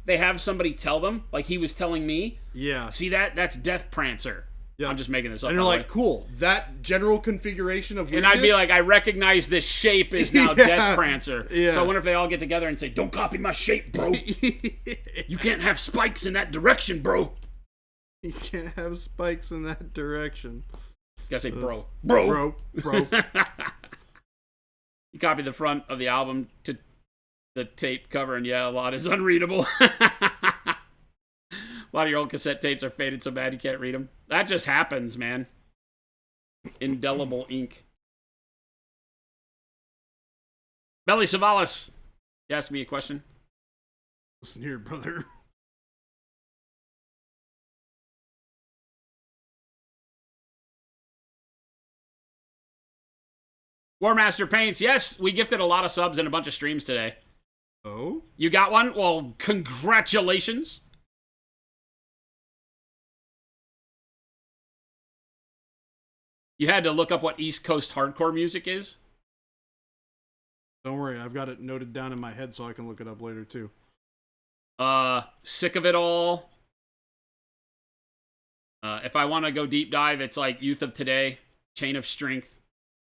they have somebody tell them, like he was telling me. Yeah. See that? That's Death Prancer. Yeah. I'm just making this up. And you're like, cool. That general configuration of weirdness. And I'd be like, I recognize this shape is now Death Prancer. Yeah. So I wonder if they all get together and say, "Don't copy my shape, bro. You can't have spikes in that direction, bro. You can't have spikes in that direction." You gotta say, bro. Bro. You copy the front of the album to the tape cover, and yeah, a lot is unreadable. A lot of your old cassette tapes are faded so bad you can't read them. That just happens, man. Indelible ink. Belly Savalas, you asked me a question. Listen here, brother. Warmaster Paints, yes, we gifted a lot of subs and a bunch of streams today. Oh? You got one? Well, congratulations. You had to look up what East Coast hardcore music is? Don't worry, I've got it noted down in my head so I can look it up later too. Sick of It All. If I want to go deep dive, it's like Youth of Today, Chain of Strength,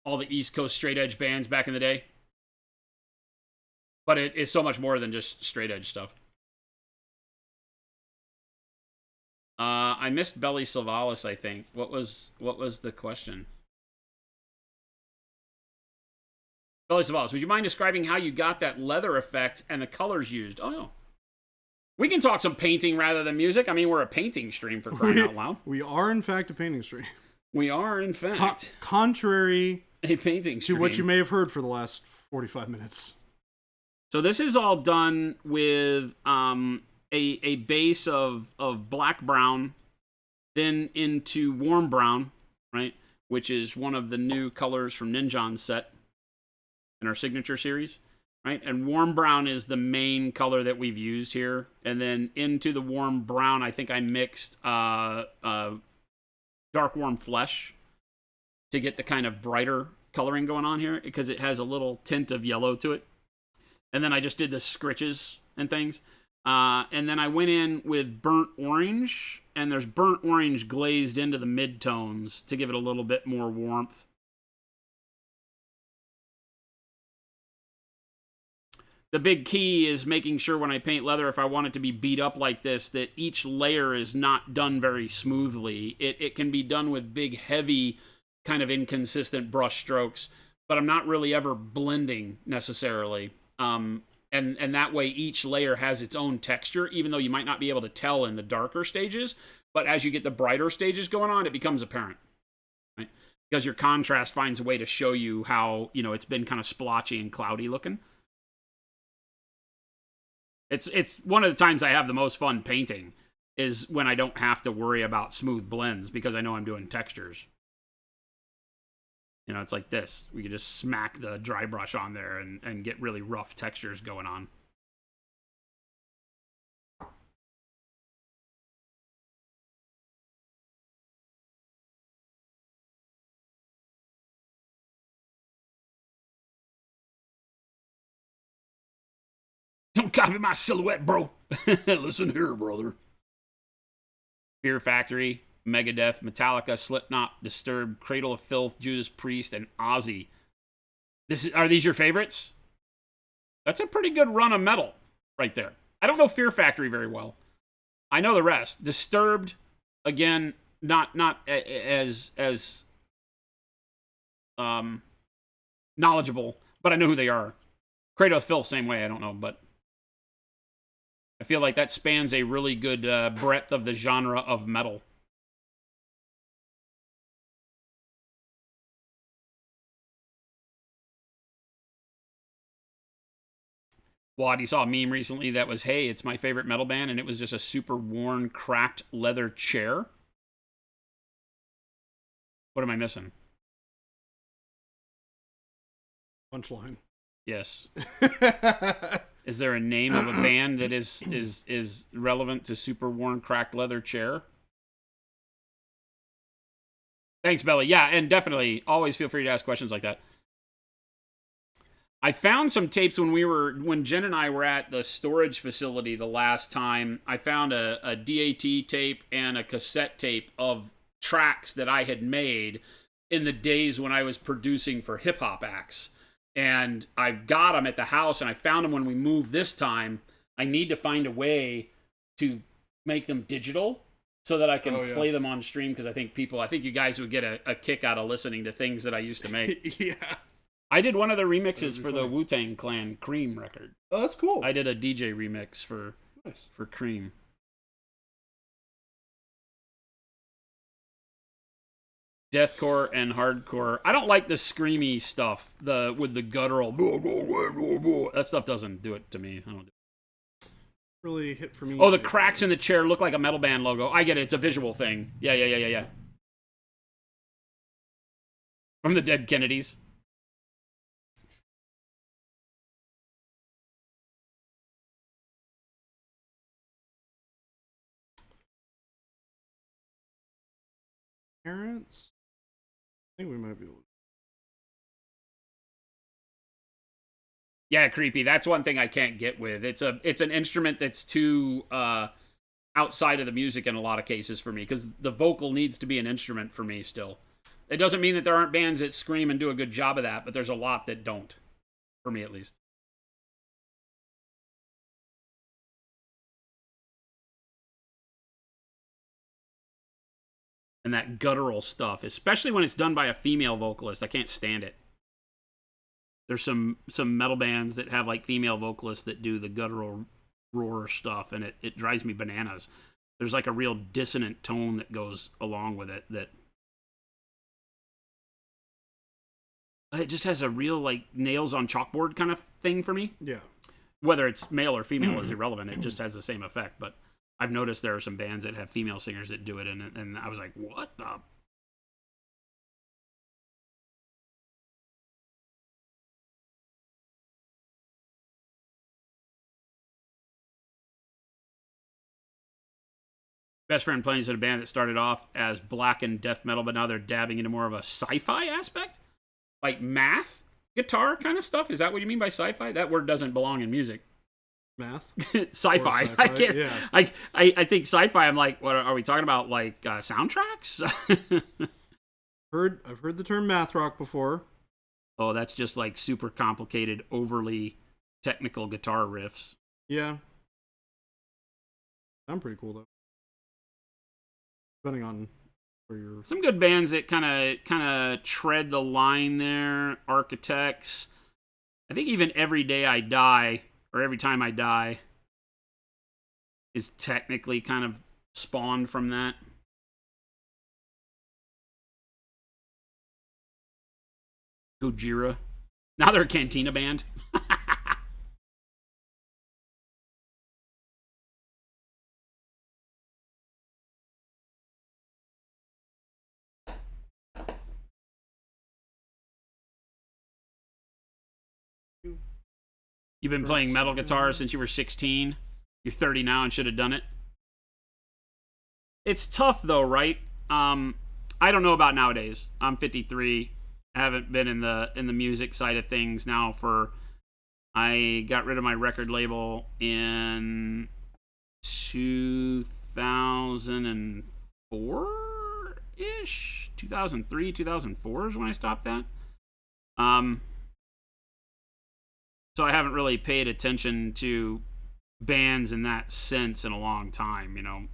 all the East Coast straight edge bands back in the day. But it is so much more than just straight edge stuff. I missed Belly Savalas, I think. What was the question? Belly Savalas, would you mind describing how you got that leather effect and the colors used? Oh, no. We can talk some painting rather than music. I mean, we're a painting stream, for crying out loud. We are, in fact, a painting stream. We are, in fact. Contrary a painting stream. To what you may have heard for the last 45 minutes. So this is all done with a base of black brown, then into warm brown, right? Which is one of the new colors from Ninjon's set in our signature series, right? And warm brown is the main color that we've used here. And then into the warm brown, I think I mixed dark warm flesh to get the kind of brighter coloring going on here because it has a little tint of yellow to it. And then I just did the scritches and things. And then I went in with burnt orange, and there's burnt orange glazed into the midtones to give it a little bit more warmth. The big key is making sure when I paint leather, if I want it to be beat up like this, that each layer is not done very smoothly. It can be done with big, heavy, kind of inconsistent brush strokes, but I'm not really ever blending necessarily. And that way each layer has its own texture, even though you might not be able to tell in the darker stages. But as you get the brighter stages going on, it becomes apparent, right? Because your contrast finds a way to show you how, it's been kind of splotchy and cloudy looking. It's one of the times I have the most fun painting is when I don't have to worry about smooth blends because I know I'm doing textures. It's like this. We could just smack the dry brush on there and get really rough textures going on. Don't copy my silhouette, bro. Listen here, brother. Fear Factory, Megadeth, Metallica, Slipknot, Disturbed, Cradle of Filth, Judas Priest, and Ozzy. Are these your favorites? That's a pretty good run of metal right there. I don't know Fear Factory very well. I know the rest. Disturbed, again, not as knowledgeable, but I know who they are. Cradle of Filth, same way. I don't know, but I feel like that spans a really good breadth of the genre of metal. Wad, you saw a meme recently that was, hey, it's my favorite metal band, and it was just a super worn, cracked leather chair. What am I missing? Punchline. Yes. Is there a name of a band that is relevant to super worn, cracked leather chair? Thanks, Belly. Yeah, and definitely always feel free to ask questions like that. I found some tapes when Jen and I were at the storage facility the last time. I found a DAT tape and a cassette tape of tracks that I had made in the days when I was producing for hip hop acts. And I got them at the house, and I found them when we moved this time. I need to find a way to make them digital so that I can play them on stream, because I think you guys would get a kick out of listening to things that I used to make. Yeah. I did one of the remixes for the Wu-Tang Clan Cream record. Oh, that's cool. I did a DJ remix for Cream. Deathcore and hardcore. I don't like the screamy stuff. With the guttural. That stuff doesn't do it to me. I don't do it. Really hit for me. Oh, the cracks in the chair look like a metal band logo. I get it. It's a visual thing. Yeah. From the Dead Kennedys. Parents? I think we might be able to. Yeah, creepy. That's one thing I can't get with. It's an instrument that's too outside of the music in a lot of cases for me, because the vocal needs to be an instrument for me still. It doesn't mean that there aren't bands that scream and do a good job of that, but there's a lot that don't, for me at least. And that guttural stuff, especially when it's done by a female vocalist, I can't stand it. There's some metal bands that have like female vocalists that do the guttural roar stuff, and it drives me bananas. There's like a real dissonant tone that goes along with it that it just has a real like nails on chalkboard kind of thing for me. Yeah. Whether it's male or female is irrelevant. It just has the same effect. But I've noticed there are some bands that have female singers that do it, and I was like, what the? Best friend plays in a band that started off as black and death metal, but now they're dabbing into more of a sci-fi aspect? Like math? Guitar kind of stuff? Is that what you mean by sci-fi? That word doesn't belong in music. Sci-fi. Sci-fi. I can't. Yeah. I think sci-fi. I'm like, what are we talking about? Like soundtracks? I've heard the term math rock before. Oh, that's just like super complicated, overly technical guitar riffs. Yeah. I'm pretty cool though. Depending on where you're. Some good bands that kind of tread the line there. Architects. I think even Every Day I Die, or Every Time I Die, is technically kind of spawned from that. Gojira. Now they're a Cantina band. You've been playing metal guitar since you were 16. You're 30 now and should have done it. It's tough though, right? I don't know about nowadays. I'm 53. I haven't been in the music side of things now I got rid of my record label in 2004-ish? 2003, 2004 is when I stopped that. So I haven't really paid attention to bands in that sense in a long time, you know.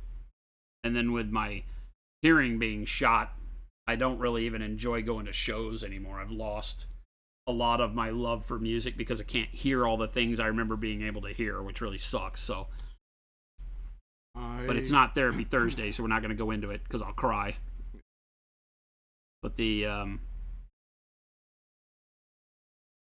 And then with my hearing being shot, I don't really even enjoy going to shows anymore. I've lost a lot of my love for music because I can't hear all the things I remember being able to hear, which really sucks. So, but it's not Therapy Thursday, so we're not going to go into it because I'll cry. But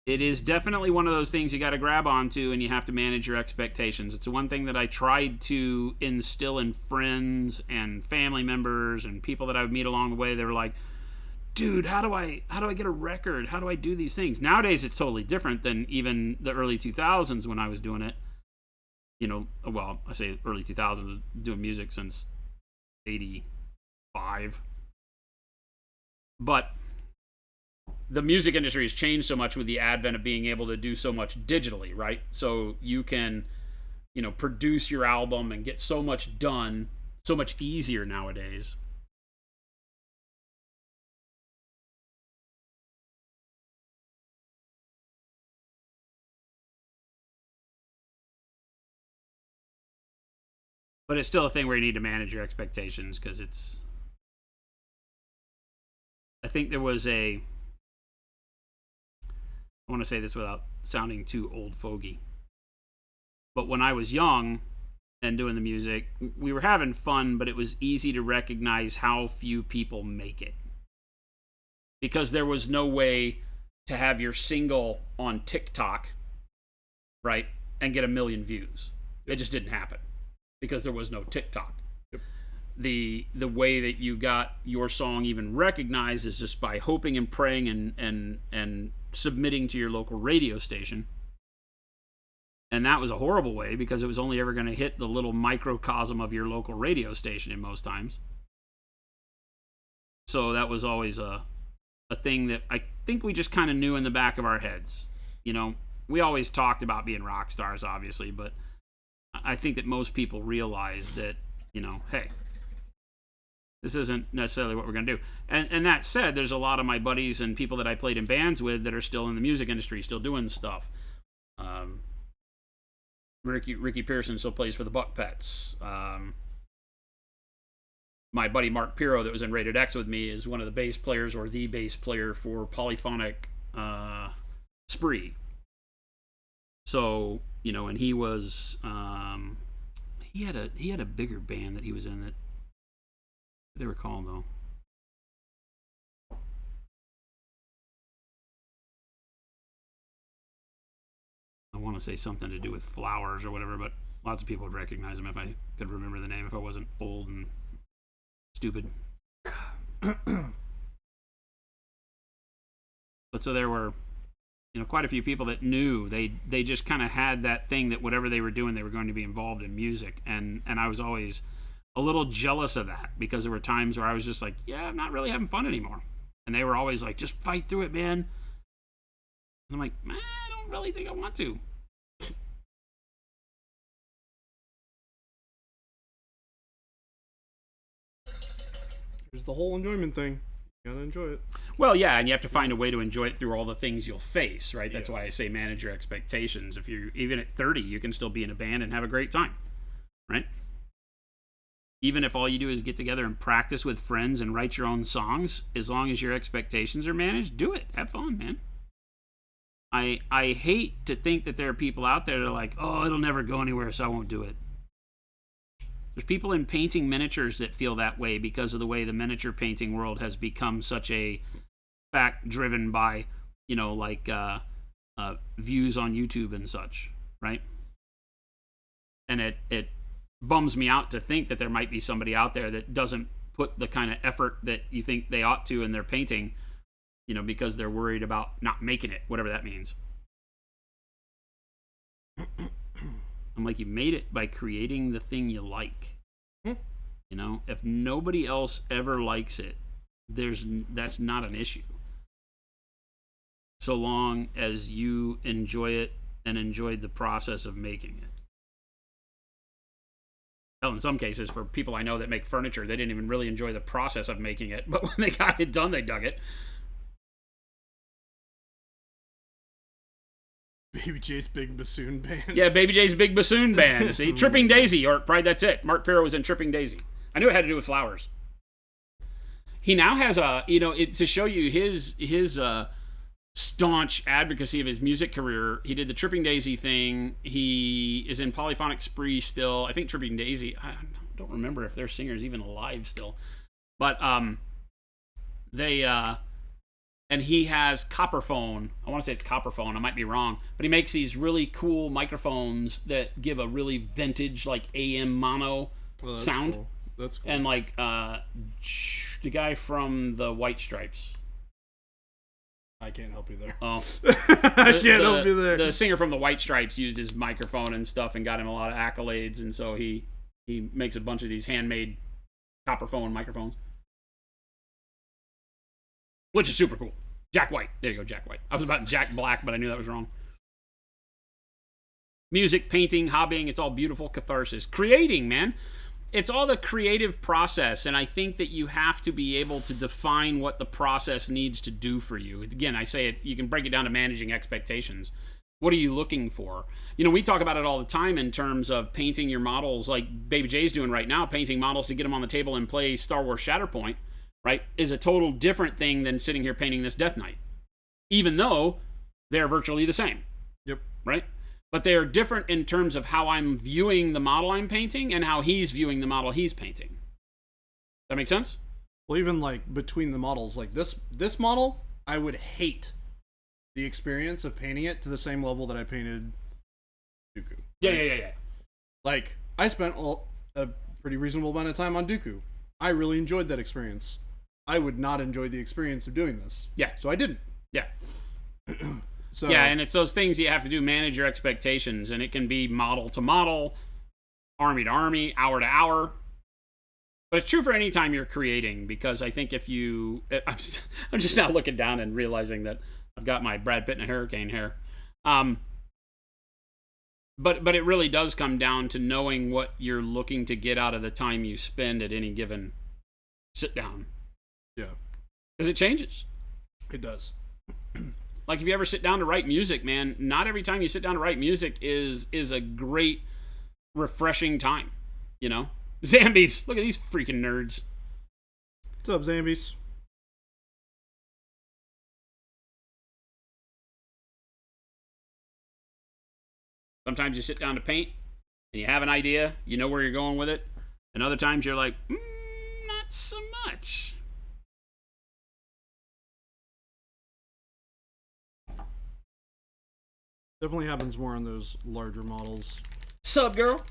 it is definitely one of those things you got to grab onto, and you have to manage your expectations. It's one thing that I tried to instill in friends and family members and people that I would meet along the way. They were like, dude, how do I get a record? How do I do these things? Nowadays, it's totally different than even the early 2000s when I was doing it. You know, well, I say early 2000s, doing music since 85. But the music industry has changed so much with the advent of being able to do so much digitally, right? So you can, you know, produce your album and get so much done so much easier nowadays. But it's still a thing where you need to manage your expectations, because it's, I think there was a, I want to say this without sounding too old fogey, but when I was young and doing the music, we were having fun, but it was easy to recognize how few people make it, because there was no way to have your single on TikTok, right, and get 1 million views. It just didn't happen because there was no TikTok. Yep. The way that you got your song even recognized is just by hoping and praying and submitting to your local radio station. And that was a horrible way, because it was only ever going to hit the little microcosm of your local radio station in most times. So that was always a thing that I think we just kind of knew in the back of our heads. You know, we always talked about being rock stars, obviously, but I think that most people realize that, you know, hey, this isn't necessarily what we're going to do. And that said, there's a lot of my buddies and people that I played in bands with that are still in the music industry, still doing stuff. Ricky Pearson still plays for the Buck Pets. My buddy Mark Pirro that was in Rated X with me is one of the bass players, or the bass player for Polyphonic Spree. So, you know, and he was he had a bigger band that he was in that they were called though. I want to say something to do with flowers or whatever, but lots of people would recognize him if I could remember the name, if I wasn't old and stupid. But so there were, you know, quite a few people that knew they just kind of had that thing that whatever they were doing, they were going to be involved in music, and I was always a little jealous of that, because there were times where I was just like, yeah, I'm not really having fun anymore, and they were always like, just fight through it, man. And I'm like, man, I don't really think I want to. There's the whole enjoyment thing. You gotta enjoy it. Well, yeah, and you have to find a way to enjoy it through all the things you'll face, right? That's Yeah. why I say manage your expectations. If you're even at 30, you can still be in a band and have a great time, right? Even if all you do is get together and practice with friends and write your own songs, as long as your expectations are managed, do it. Have fun, man. I hate to think that there are people out there that are like, oh, it'll never go anywhere, so I won't do it. There's people in painting miniatures that feel that way because of the way the miniature painting world has become such a fact driven by, you know, like views on YouTube and such, right? And it bums me out to think that there might be somebody out there that doesn't put the kind of effort that you think they ought to in their painting, you know, because they're worried about not making it, whatever that means. I'm like, you made it by creating the thing you like. You know, if nobody else ever likes it, that's not an issue. So long as you enjoy it and enjoyed the process of making it. Hell, in some cases, for people I know that make furniture, they didn't even really enjoy the process of making it, but when they got it done, they dug it. Baby J's Big Bassoon Band. Yeah, Baby J's Big Bassoon Band. See, Tripping Daisy, or probably that's it. Mark Pirro was in Tripping Daisy. I knew it had to do with flowers. He now has a, you know, to show you his staunch advocacy of his music career. He did the Tripping Daisy thing. He is in Polyphonic Spree still. I think Tripping Daisy, I don't remember if their singer's even alive still. But they and he has Copperphone. I want to say it's Copperphone. I might be wrong, but he makes these really cool microphones that give a really vintage, like AM mono sound. Cool. That's cool. And like the guy from the White Stripes. I can't help you there. Oh, I can't help you there. The singer from the White Stripes used his microphone and stuff and got him a lot of accolades, and so he makes a bunch of these handmade Copperphone microphones, which is super cool. Jack White. There you go, Jack White. I was about Jack Black, but I knew that was wrong. Music, painting, hobbying, it's all beautiful catharsis. Creating, man. It's all the creative process, and I think that you have to be able to define what the process needs to do for you. Again, I say it, you can break it down to managing expectations. What are you looking for? You know, we talk about it all the time in terms of painting your models, like Baby J's doing right now, painting models to get them on the table and play Star Wars Shatterpoint, right, is a total different thing than sitting here painting this Death Knight, even though they're virtually the same. Yep. Right? But they are different in terms of how I'm viewing the model I'm painting and how he's viewing the model he's painting. That make sense? Well, even like between the models, like this model, I would hate the experience of painting it to the same level that I painted Dooku. Yeah. Like, I spent a pretty reasonable amount of time on Dooku. I really enjoyed that experience. I would not enjoy the experience of doing this. Yeah. So I didn't. Yeah. So, yeah, and it's those things you have to do, manage your expectations, and it can be model to model, army to army, hour to hour. But it's true for any time you're creating, because I think if you... I'm just now looking down and realizing that I've got my Brad Pitt in a hurricane hair. But it really does come down to knowing what you're looking to get out of the time you spend at any given sit down. Yeah. Because it changes. It does. Like if you ever sit down to write music, man, not every time you sit down to write music is a great, refreshing time, you know? Zambies, look at these freaking nerds. What's up, Zambies? Sometimes you sit down to paint and you have an idea, you know where you're going with it, and other times you're like, not so much. Definitely happens more on those larger models. Sub girl.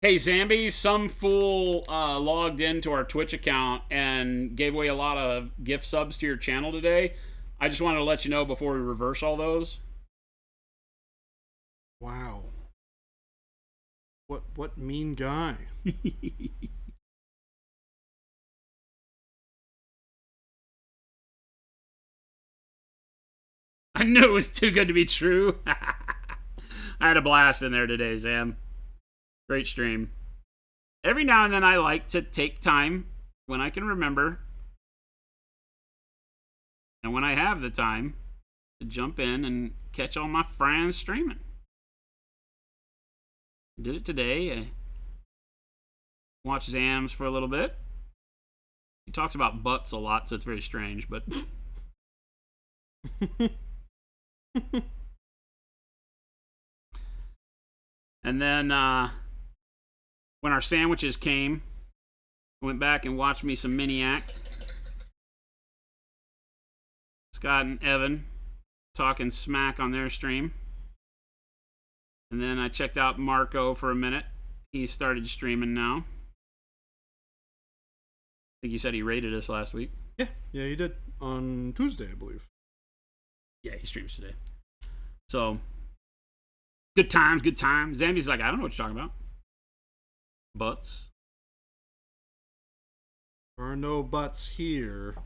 Hey Zambi, some fool logged into our Twitch account and gave away a lot of gift subs to your channel today. I just wanted to let you know before we reverse all those. Wow. What mean guy? I knew it was too good to be true. I had a blast in there today, Zam. Great stream. Every now and then I like to take time when I can remember, and when I have the time, to jump in and catch all my friends streaming. Did it today. I watched Zams for a little bit. He talks about butts a lot, so it's very strange, but... And then when our sandwiches came, I went back and watched me some Miniac. Scott and Evan talking smack on their stream. And then I checked out Marco for a minute. He started streaming now. I think you said he rated us last week. Yeah, he did. On Tuesday, I believe. Yeah, he streams today. So, good times, good times. Zambi's like, I don't know what you're talking about. Butts. There are no butts here.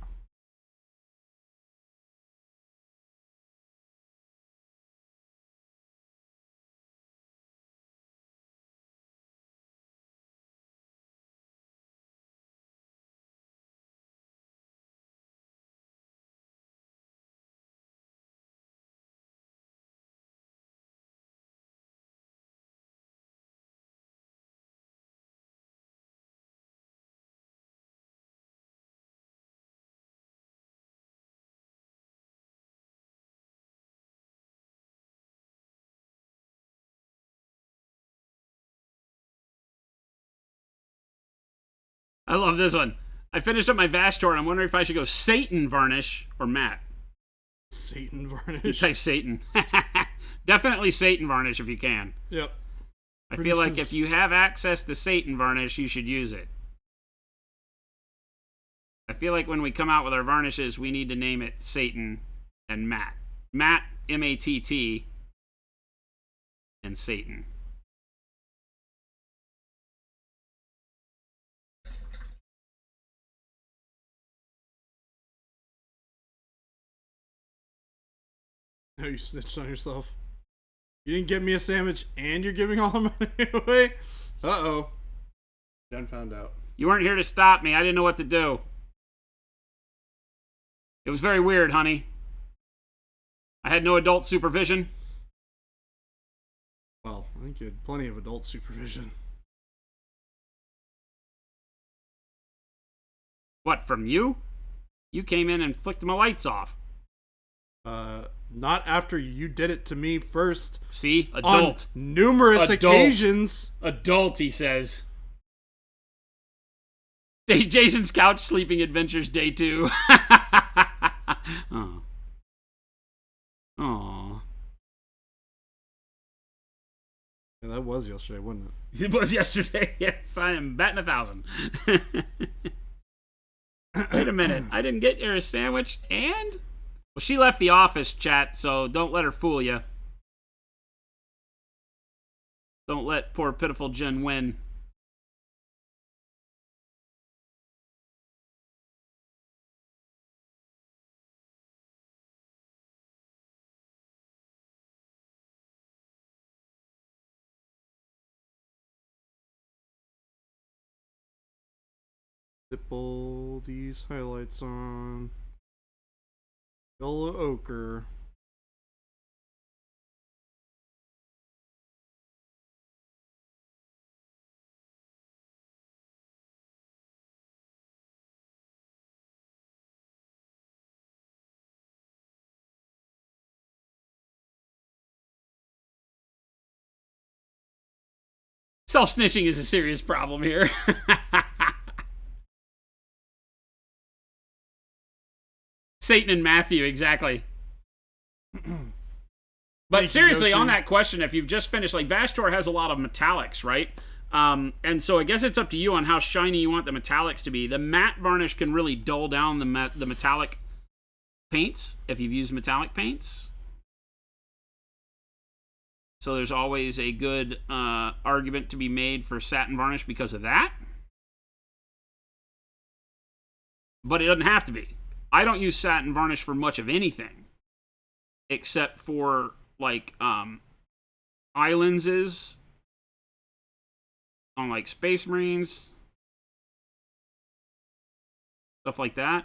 I love this one. I finished up my Vashtor, and I'm wondering if I should go Satan varnish or matte. Satan You varnish. type Satan. Definitely Satan varnish if you can. Yep. I feel like if you have access to Satan varnish, you should use it. I feel like when we come out with our varnishes, we need to name it Satan and matte. Matte, M-A-T-T, and Satan. No, you snitched on yourself. You didn't get me a sandwich and you're giving all the money away? Uh-oh. Jen found out. You weren't here to stop me. I didn't know what to do. It was very weird, honey. I had no adult supervision. Well, I think you had plenty of adult supervision. What, from you? You came in and flicked my lights off. Not after you did it to me first. See? Adult. On numerous occasions. Adult, he says. Jason's Couch Sleeping Adventures Day 2. Oh. Aw. Yeah, that was yesterday, wasn't it? It was yesterday. Yes, I am batting 1,000. Wait a minute. I didn't get her a sandwich and... Well, she left the office, chat, so don't let her fool you. Don't let poor pitiful Jen win. Stipple these highlights on. Yellow ochre. Self-snitching is a serious problem here. Satan and Matthew, exactly. But seriously, on that question, if you've just finished, like Vashtor has a lot of metallics, right? And so I guess it's up to you on how shiny you want the metallics to be. The matte varnish can really dull down the metallic paints if you've used metallic paints. So there's always a good argument to be made for satin varnish because of that. But it doesn't have to be. I don't use satin varnish for much of anything. Except for, like, eye lenses on, like, Space Marines. Stuff like that.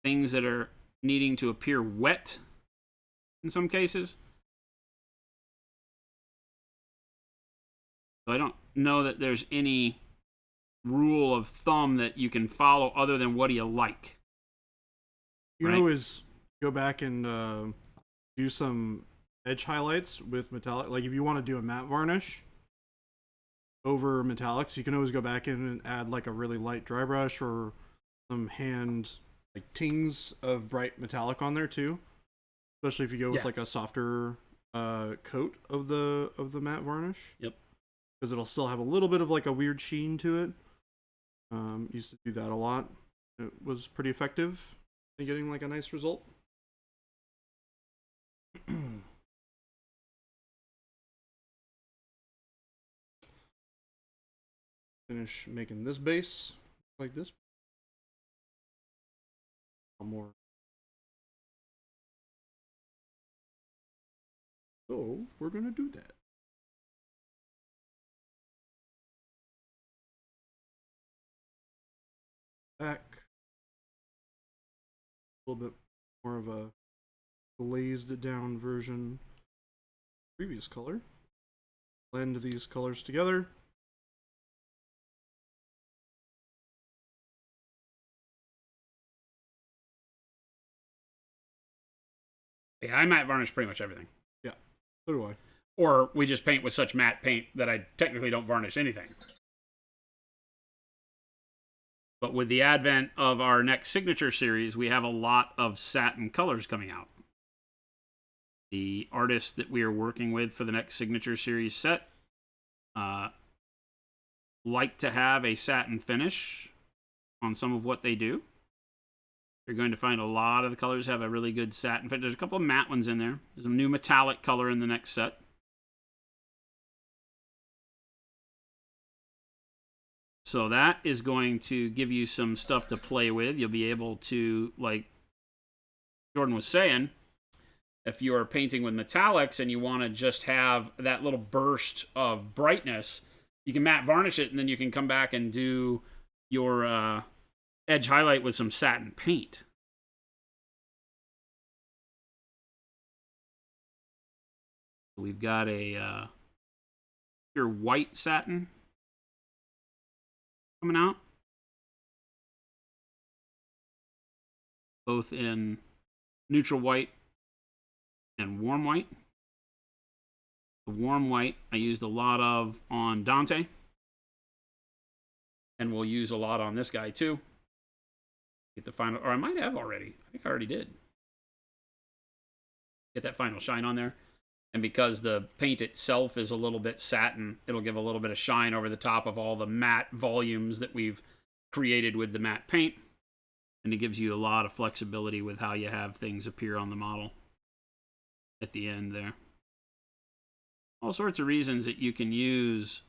Things that are needing to appear wet in some cases. So I don't know that there's any rule of thumb that you can follow other than what do you like. You can always go back and do some edge highlights with metallic. Like if you want to do a matte varnish over metallics, you can always go back in and add like a really light dry brush or some hand like tings of bright metallic on there too. Especially if you go with like a softer coat of the matte varnish. Yep. Because it'll still have a little bit of like a weird sheen to it. Used to do that a lot. It was pretty effective in getting like a nice result. Finish making this base like this. One more. So we're gonna do that. Back a little bit more of a glazed down version. Previous color. Blend these colors together. Yeah, I matte varnish pretty much everything. Yeah, so do I. Or we just paint with such matte paint that I technically don't varnish anything. But with the advent of our next signature series, we have a lot of satin colors coming out. The artists that we are working with for the next signature series set like to have a satin finish on some of what they do. You're going to find a lot of the colors have a really good satin finish. There's a couple of matte ones in there. There's a new metallic color in the next set. So that is going to give you some stuff to play with. You'll be able to, like Jordan was saying, if you're painting with metallics and you want to just have that little burst of brightness, you can matte varnish it, and then you can come back and do your edge highlight with some satin paint. We've got a pure white satin coming out, both in neutral white and warm white. The warm white I used a lot of on Dante, and we'll use a lot on this guy too. Get the final, or I might have already. I think I already did. Get that final shine on there. And because the paint itself is a little bit satin, it'll give a little bit of shine over the top of all the matte volumes that we've created with the matte paint. And it gives you a lot of flexibility with how you have things appear on the model at the end there. All sorts of reasons that you can use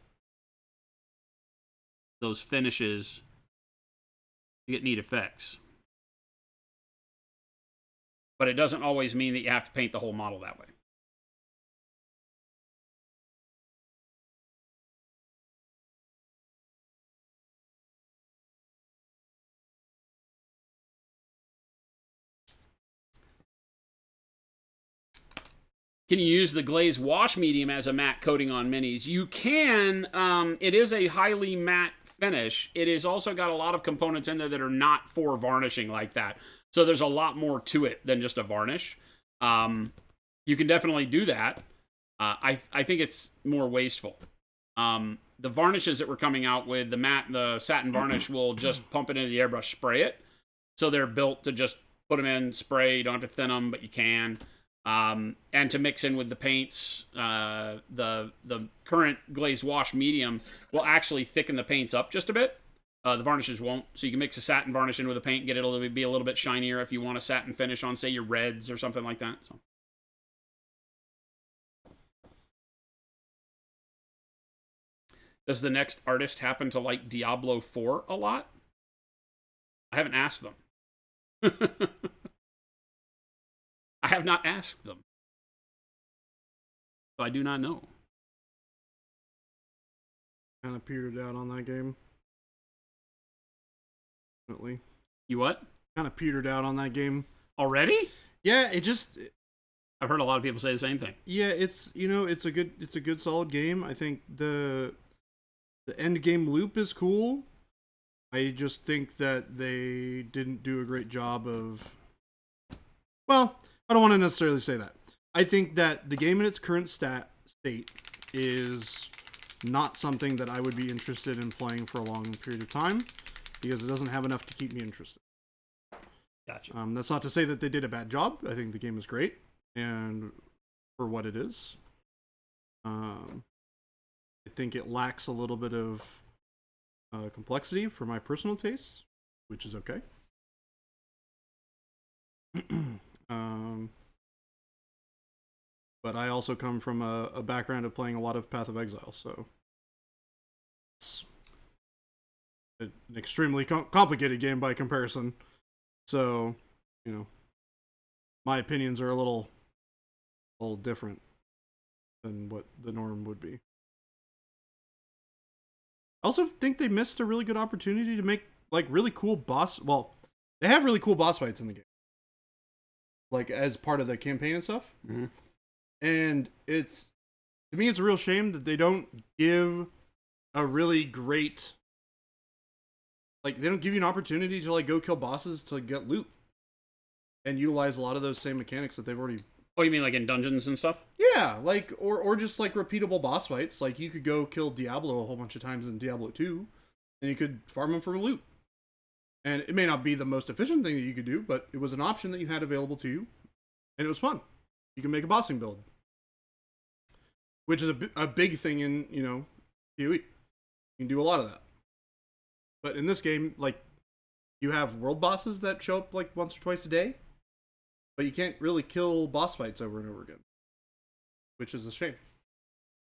those finishes to get neat effects. But it doesn't always mean that you have to paint the whole model that way. Can you use the glaze wash medium as a matte coating on minis? You can. It is a highly matte finish. It has also got a lot of components in there that are not for varnishing like that. So there's a lot more to it than just a varnish. You can definitely do that. I think it's more wasteful. The varnishes that we're coming out with, the satin varnish will just pump it into the airbrush, spray it. So they're built to just put them in, spray. You don't have to thin them, but you can. And to mix in with the paints, the current glaze wash medium will actually thicken the paints up just a bit. The varnishes won't. So you can mix a satin varnish in with a paint, get it to be a little bit shinier if you want a satin finish on, say, your reds or something like that. So. Does the next artist happen to like Diablo 4 a lot? I haven't asked them. I have not asked them. So I do not know. Kind of petered out on that game. Definitely. You what? Kind of petered out on that game. Already? Yeah, I've heard a lot of people say the same thing. Yeah, it's a good solid game. I think the end game loop is cool. I just think that they didn't do a great job of. Well, I don't want to necessarily say that. I think that the game in its current state is not something that I would be interested in playing for a long period of time because it doesn't have enough to keep me interested. Gotcha. That's not to say that they did a bad job. I think the game is great and for what it is. I think it lacks a little bit of complexity for my personal tastes, which is okay. But I also come from a background of playing a lot of Path of Exile, so it's an extremely complicated game by comparison. So, my opinions are a little different than what the norm would be. I also think they missed a really good opportunity to make like really cool they have really cool boss fights in the game. Like as part of the campaign and stuff. Mm-hmm. And to me, it's a real shame that they don't give a really great, like they don't give you an opportunity to like go kill bosses to get loot and utilize a lot of those same mechanics that they've already. Oh, you mean like in dungeons and stuff? Yeah, like, or just like repeatable boss fights. Like you could go kill Diablo a whole bunch of times in Diablo 2 and you could farm them for loot. And it may not be the most efficient thing that you could do, but it was an option that you had available to you, and it was fun. You can make a bossing build, which is a big thing in, PoE. You can do a lot of that. But in this game, like, you have world bosses that show up like once or twice a day, but you can't really kill boss fights over and over again, which is a shame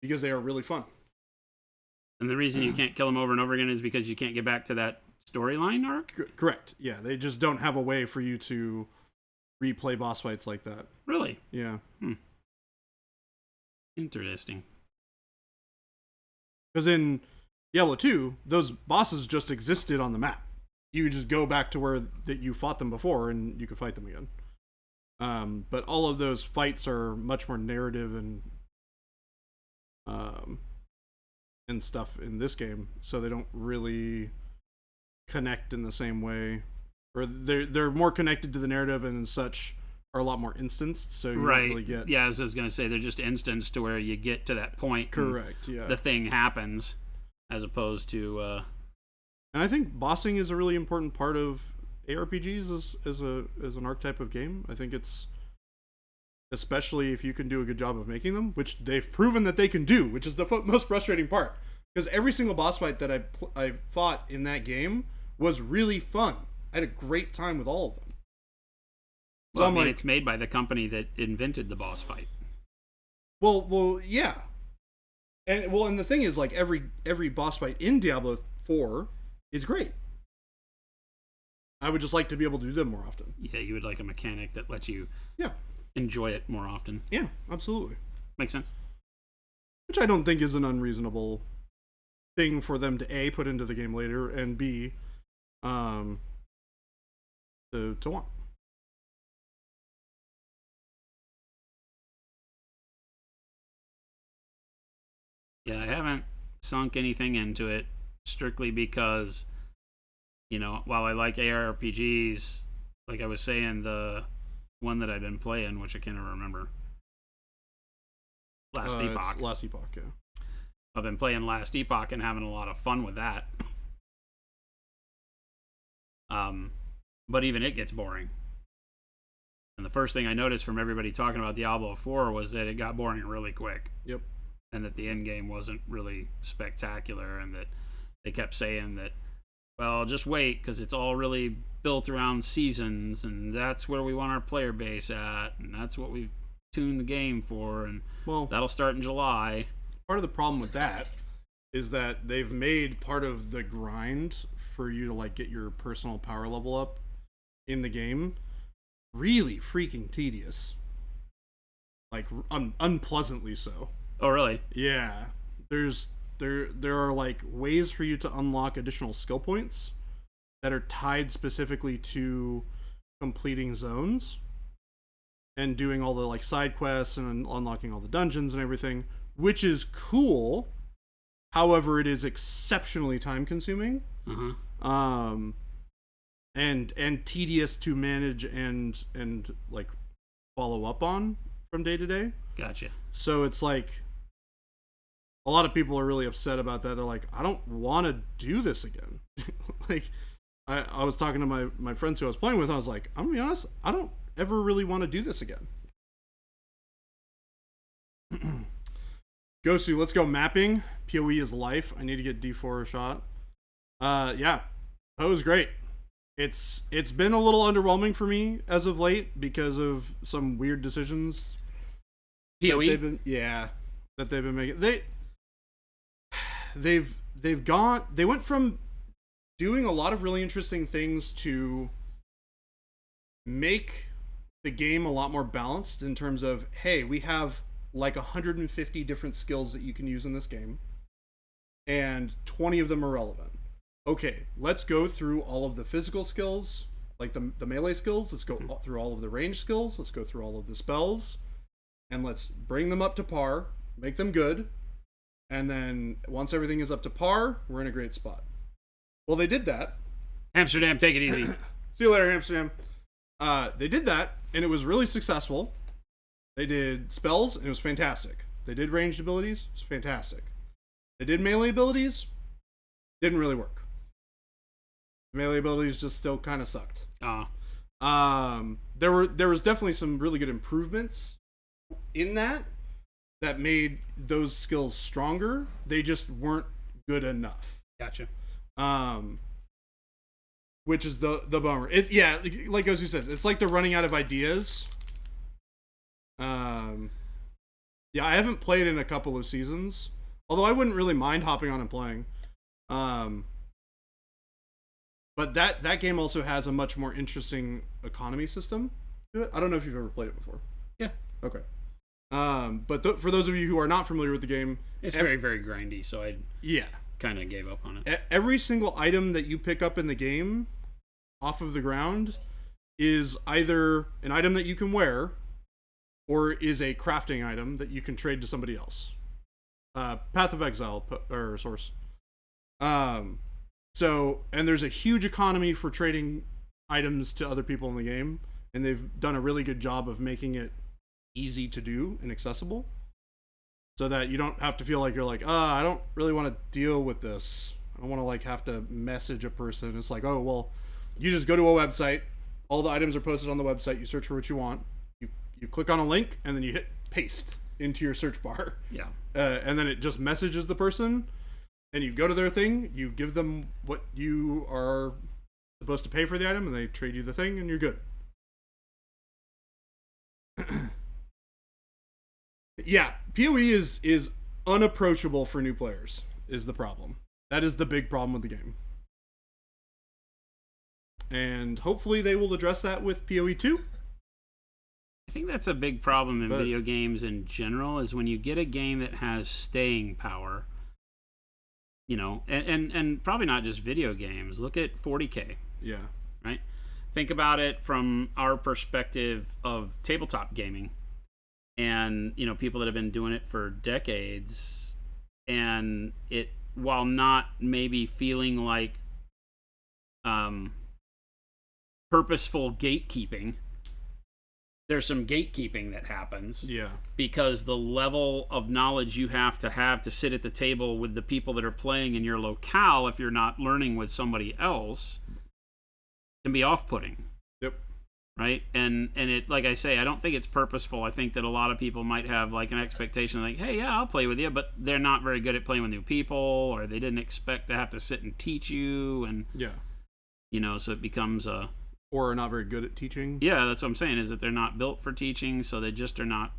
because they are really fun. And the reason you can't kill them over and over again is because you can't get back to that storyline arc? Correct. Yeah, they just don't have a way for you to replay boss fights like that. Really? Yeah. Interesting. Because in Diablo 2, those bosses just existed on the map. You could just go back to where that you fought them before, and you could fight them again. But all of those fights are much more narrative and stuff in this game, so they don't really connect in the same way, or they're more connected to the narrative and such are a lot more instanced, so you don't really get... Yeah, I was going to say, they're just instanced to where you get to that point. Correct, yeah. The thing happens, as opposed to... And I think bossing is a really important part of ARPGs as an archetype of game. I think it's... especially if you can do a good job of making them, which they've proven that they can do, which is the most frustrating part. Because every single boss fight that I fought in that game was really fun. I had a great time with all of them. So well, I mean, it's made by the company that invented the boss fight. Well, yeah. And the thing is, like, every boss fight in Diablo 4 is great. I would just like to be able to do them more often. Yeah, you would like a mechanic that lets you yeah. enjoy it more often. Yeah, absolutely. Makes sense. Which I don't think is an unreasonable thing for them to A, put into the game later, and B, to want. Yeah, I haven't sunk anything into it strictly because, while I like ARPGs, like I was saying, the one that I've been playing, which I can't even remember. Last Epoch. Last Epoch, yeah. I've been playing Last Epoch and having a lot of fun with that. But even it gets boring. And the first thing I noticed from everybody talking about Diablo 4 was that it got boring really quick. Yep. And that the end game wasn't really spectacular, and that they kept saying that, well, just wait, because it's all really built around seasons, and that's where we want our player base at, and that's what we've tuned the game for, and that'll start in July. Part of the problem with that is that they've made part of the grind for you to, like, get your personal power level up in the game really freaking tedious. Like, unpleasantly so. Oh, really? Yeah. There are, like, ways for you to unlock additional skill points that are tied specifically to completing zones and doing all the, like, side quests and unlocking all the dungeons and everything, which is cool. However, it is exceptionally time consuming. And tedious to manage and like follow up on from day to day. Gotcha. So it's like a lot of people are really upset about that. They're like, I don't want to do this again. Like, I was talking to my friends who I was playing with. I was like, I'm gonna be honest, I don't ever really want to do this again. Gosu, let's go mapping. PoE is life. I need to get D4 a shot. Yeah, that was great. It's been a little underwhelming for me as of late because of some weird decisions. PoE? That they've been making. They went from doing a lot of really interesting things to make the game a lot more balanced in terms of, hey, we have like 150 different skills that you can use in this game, and 20 of them are relevant. Okay, let's go through all of the physical skills, like the melee skills. Let's go through all of the range skills. Let's go through all of the spells, and let's bring them up to par, make them good, and then once everything is up to par, we're in a great spot. Well, they did that. Amsterdam, take it easy. See you later, Amsterdam. They did that, and it was really successful. They did spells, and it was fantastic. They did ranged abilities, it was fantastic. They did melee abilities, didn't really work. Melee abilities just still kind of sucked. Ah. There was definitely some really good improvements in that made those skills stronger. They just weren't good enough. Gotcha. Which is the bummer. Yeah, like Ozu says, it's like they're running out of ideas. Yeah, I haven't played in a couple of seasons, although I wouldn't really mind hopping on and playing. But that game also has a much more interesting economy system to it. I don't know if you've ever played it before. Yeah. Okay. But for those of you who are not familiar with the game, it's very, very grindy, so I kind of gave up on it. Every single item that you pick up in the game off of the ground is either an item that you can wear or is a crafting item that you can trade to somebody else. Path of Exile or source. So, and there's a huge economy for trading items to other people in the game, and they've done a really good job of making it easy to do and accessible, so that you don't have to feel like you're like, I don't really want to deal with this. I don't want to like have to message a person. It's like, oh well, you just go to a website. All the items are posted on the website. You search for what you want. You click on a link, and then you hit paste into your search bar. Yeah. And then it just messages the person. And you go to their thing, you give them what you are supposed to pay for the item, and they trade you the thing, and you're good. Yeah, PoE is unapproachable for new players, is the problem. That is the big problem with the game. And hopefully they will address that with PoE 2. I think that's a big problem in video games in general, is when you get a game that has staying power. You know, and probably not just video games. Look at 40K. Yeah. Right? Think about it from our perspective of tabletop gaming. And, you know, people that have been doing it for decades. And it, while not maybe feeling like purposeful gatekeeping, there's some gatekeeping that happens. Yeah. Because the level of knowledge you have to sit at the table with the people that are playing in your locale, if you're not learning with somebody else, can be off-putting. Yep. Right? And it, like I say, I don't think it's purposeful. I think that a lot of people might have like an expectation like, hey, yeah, I'll play with you, but they're not very good at playing with new people, or they didn't expect to have to sit and teach you, and yeah. You know, so it becomes a... Or are not very good at teaching. Yeah, that's what I'm saying, is that they're not built for teaching, so they just are not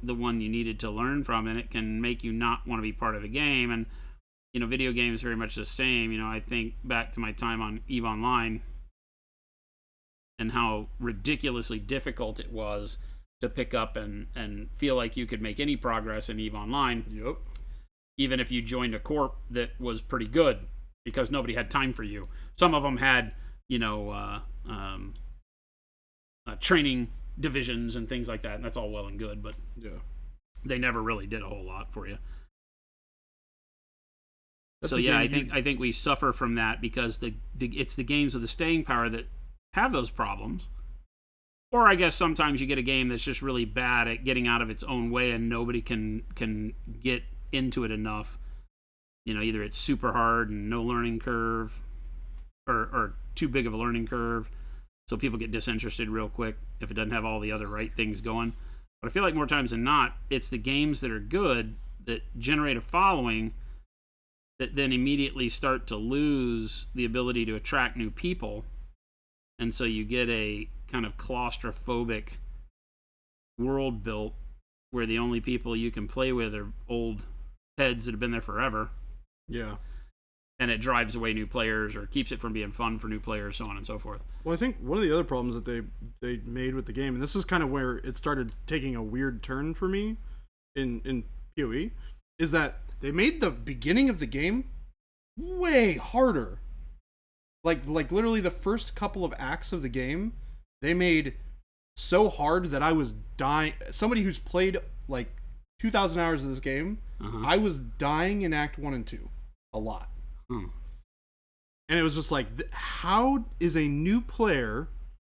the one you needed to learn from, and it can make you not want to be part of the game. And, you know, video games very much the same. You know, I think back to my time on EVE Online and how ridiculously difficult it was to pick up and feel like you could make any progress in EVE Online. Yep. Even if you joined a corp that was pretty good, because nobody had time for you. Some of them had, you know... training divisions and things like that, and that's all well and good, but they never really did a whole lot for you. So yeah, I think we suffer from that because it's the games with the staying power that have those problems. Or I guess sometimes you get a game that's just really bad at getting out of its own way, and nobody can get into it enough. You know, either it's super hard and no learning curve, or too big of a learning curve, so people get disinterested real quick if it doesn't have all the other right things going. But I feel like more times than not, it's the games that are good that generate a following that then immediately start to lose the ability to attract new people. And so you get a kind of claustrophobic world built where the only people you can play with are old heads that have been there forever. Yeah. And it drives away new players or keeps it from being fun for new players, so on and so forth. Well, I think one of the other problems that they made with the game, and this is kind of where it started taking a weird turn for me in PoE, is that they made the beginning of the game way harder. Like literally the first couple of acts of the game, they made so hard that I was dying. Somebody who's played like 2,000 hours of this game, I was dying in Act 1 and 2 a lot. And it was just like, how is a new player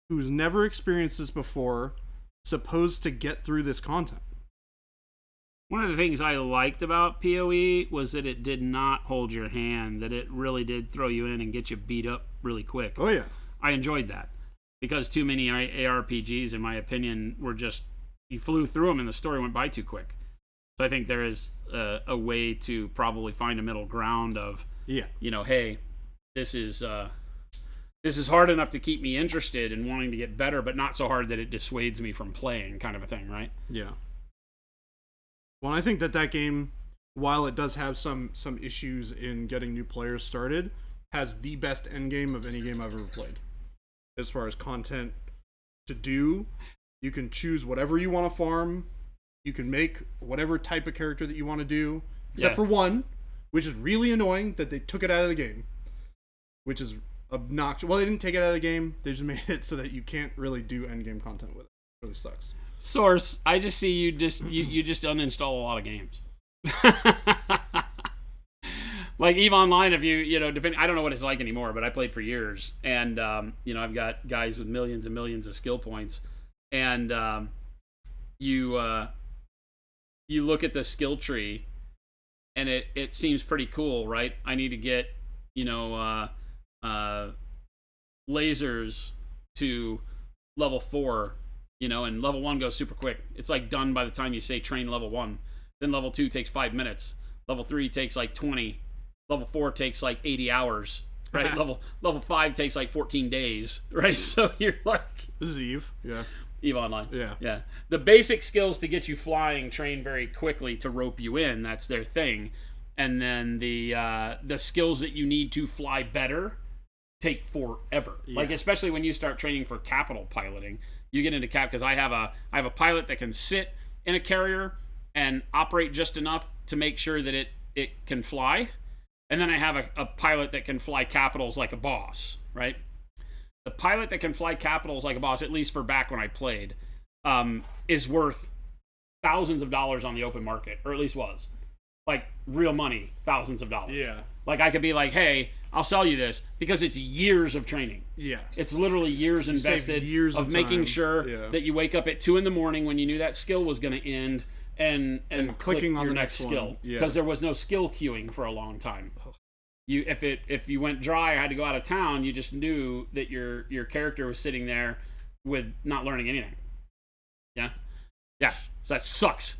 who's never experienced this before supposed to get through this content? One of the things I liked about PoE was that it did not hold your hand, that it really did throw you in and get you beat up really quick. Oh, yeah. I enjoyed that because too many ARPGs, in my opinion, were just, you flew through them and the story went by too quick. So I think there is a way to probably find a middle ground of, hey, this is hard enough to keep me interested and wanting to get better, but not so hard that it dissuades me from playing, kind of a thing, right? Yeah. Well, I think that game, while it does have some issues in getting new players started, has the best end game of any game I've ever played. As far as content to do, you can choose whatever you want to farm. You can make whatever type of character that you want to do, except for one, which is really annoying that they took it out of the game, which is obnoxious. Well, they didn't take it out of the game. They just made it so that you can't really do end game content with it. It really sucks. Source, I just see you just uninstall a lot of games. Like EVE Online, if you depending, I don't know what it's like anymore, but I played for years, and I've got guys with millions and millions of skill points, and you look at the skill tree, and it seems pretty cool, right? I need to get lasers to level 4. And level 1 goes super quick. It's like done by the time you say train level 1. Then level 2 takes 5 minutes. Level 3 takes like 20. Level 4 takes like 80 hours. Right? level 5 takes like 14 days. Right? So you're like, this is EVE. Yeah. EVE Online. Yeah. Yeah. The basic skills to get you flying train very quickly to rope you in. That's their thing. And then the skills that you need to fly better take forever. Yeah. Like especially when you start training for capital piloting. You get into cap because I have a pilot that can sit in a carrier and operate just enough to make sure that it can fly, and then I have a pilot that can fly capitals like a boss. Right, the pilot that can fly capitals like a boss, at least for back when I played, is worth thousands of dollars on the open market, or at least was, like real money, thousands of dollars. Yeah, like I could be like, hey, I'll sell you this because it's years of training. Yeah. It's literally years invested of making sure that you wake up at 2 a.m. when you knew that skill was going to end and clicking on your the next skill. Yeah. Because there was no skill queuing for a long time. If you went dry or had to go out of town, you just knew that your character was sitting there with not learning anything. Yeah? Yeah. So that sucks.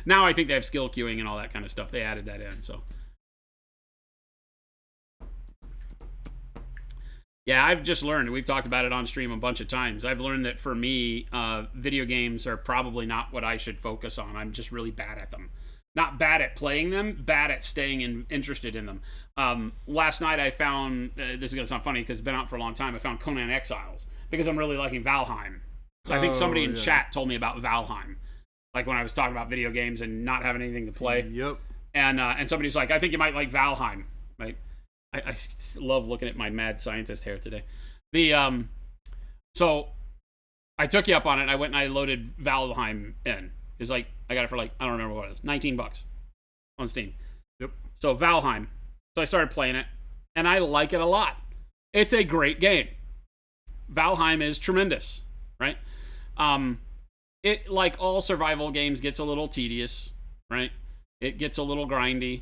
Now I think they have skill queuing and all that kind of stuff. They added that in, so... Yeah, I've just learned, we've talked about it on stream a bunch of times, I've learned that for me, video games are probably not what I should focus on. I'm just really bad at them. Not bad at playing them, bad at staying interested in them. Last night I found, this is going to sound funny because it's been out for a long time, I found Conan Exiles because I'm really liking Valheim. So I think somebody in chat told me about Valheim, like when I was talking about video games and not having anything to play. Yep. And somebody was like, I think you might like Valheim, right? I love looking at my mad scientist hair today. So I took you up on it, and I went and I loaded Valheim in. It was like, I got it for like, I don't remember what it was, $19 on Steam. Yep. So Valheim. So I started playing it, and I like it a lot. It's a great game. Valheim is tremendous, right? It, like all survival games, gets a little tedious, right? It gets a little grindy,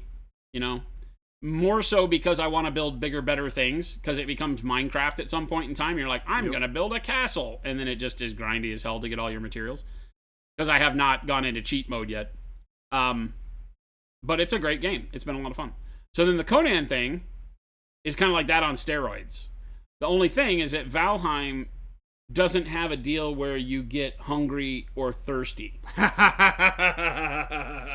More so because I want to build bigger, better things, because it becomes Minecraft at some point in time. You're like, I'm going to build a castle. And then it just is grindy as hell to get all your materials. Because I have not gone into cheat mode yet. But it's a great game. It's been a lot of fun. So then the Conan thing is kind of like that on steroids. The only thing is that Valheim doesn't have a deal where you get hungry or thirsty. All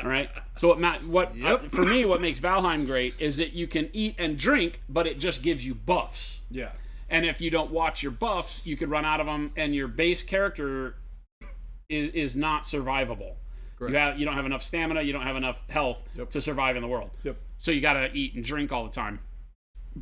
right. So for me, what makes Valheim great is that you can eat and drink, but it just gives you buffs. Yeah. And if you don't watch your buffs, you could run out of them, and your base character is not survivable. Correct. You don't have enough stamina, you don't have enough health to survive in the world. Yep. So you got to eat and drink all the time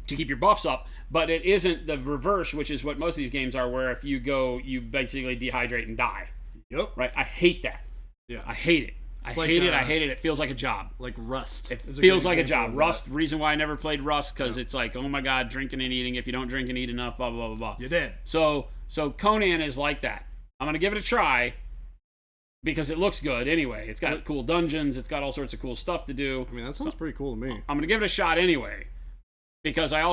to keep your buffs up, but it isn't the reverse, which is what most of these games are, where if you go, you basically dehydrate and die. Yep. Right? I hate that. Yeah. I hate it. I hate it. It feels like a job. Like Rust. It feels like a job. Rust, reason why I never played Rust, because it's like, oh my god, drinking and eating. If you don't drink and eat enough, blah, blah, blah, blah. You're dead. So Conan is like that. I'm going to give it a try, because it looks good anyway. It's got cool dungeons. It's got all sorts of cool stuff to do. I mean, that sounds pretty cool to me. I'm going to give it a shot anyway. Because I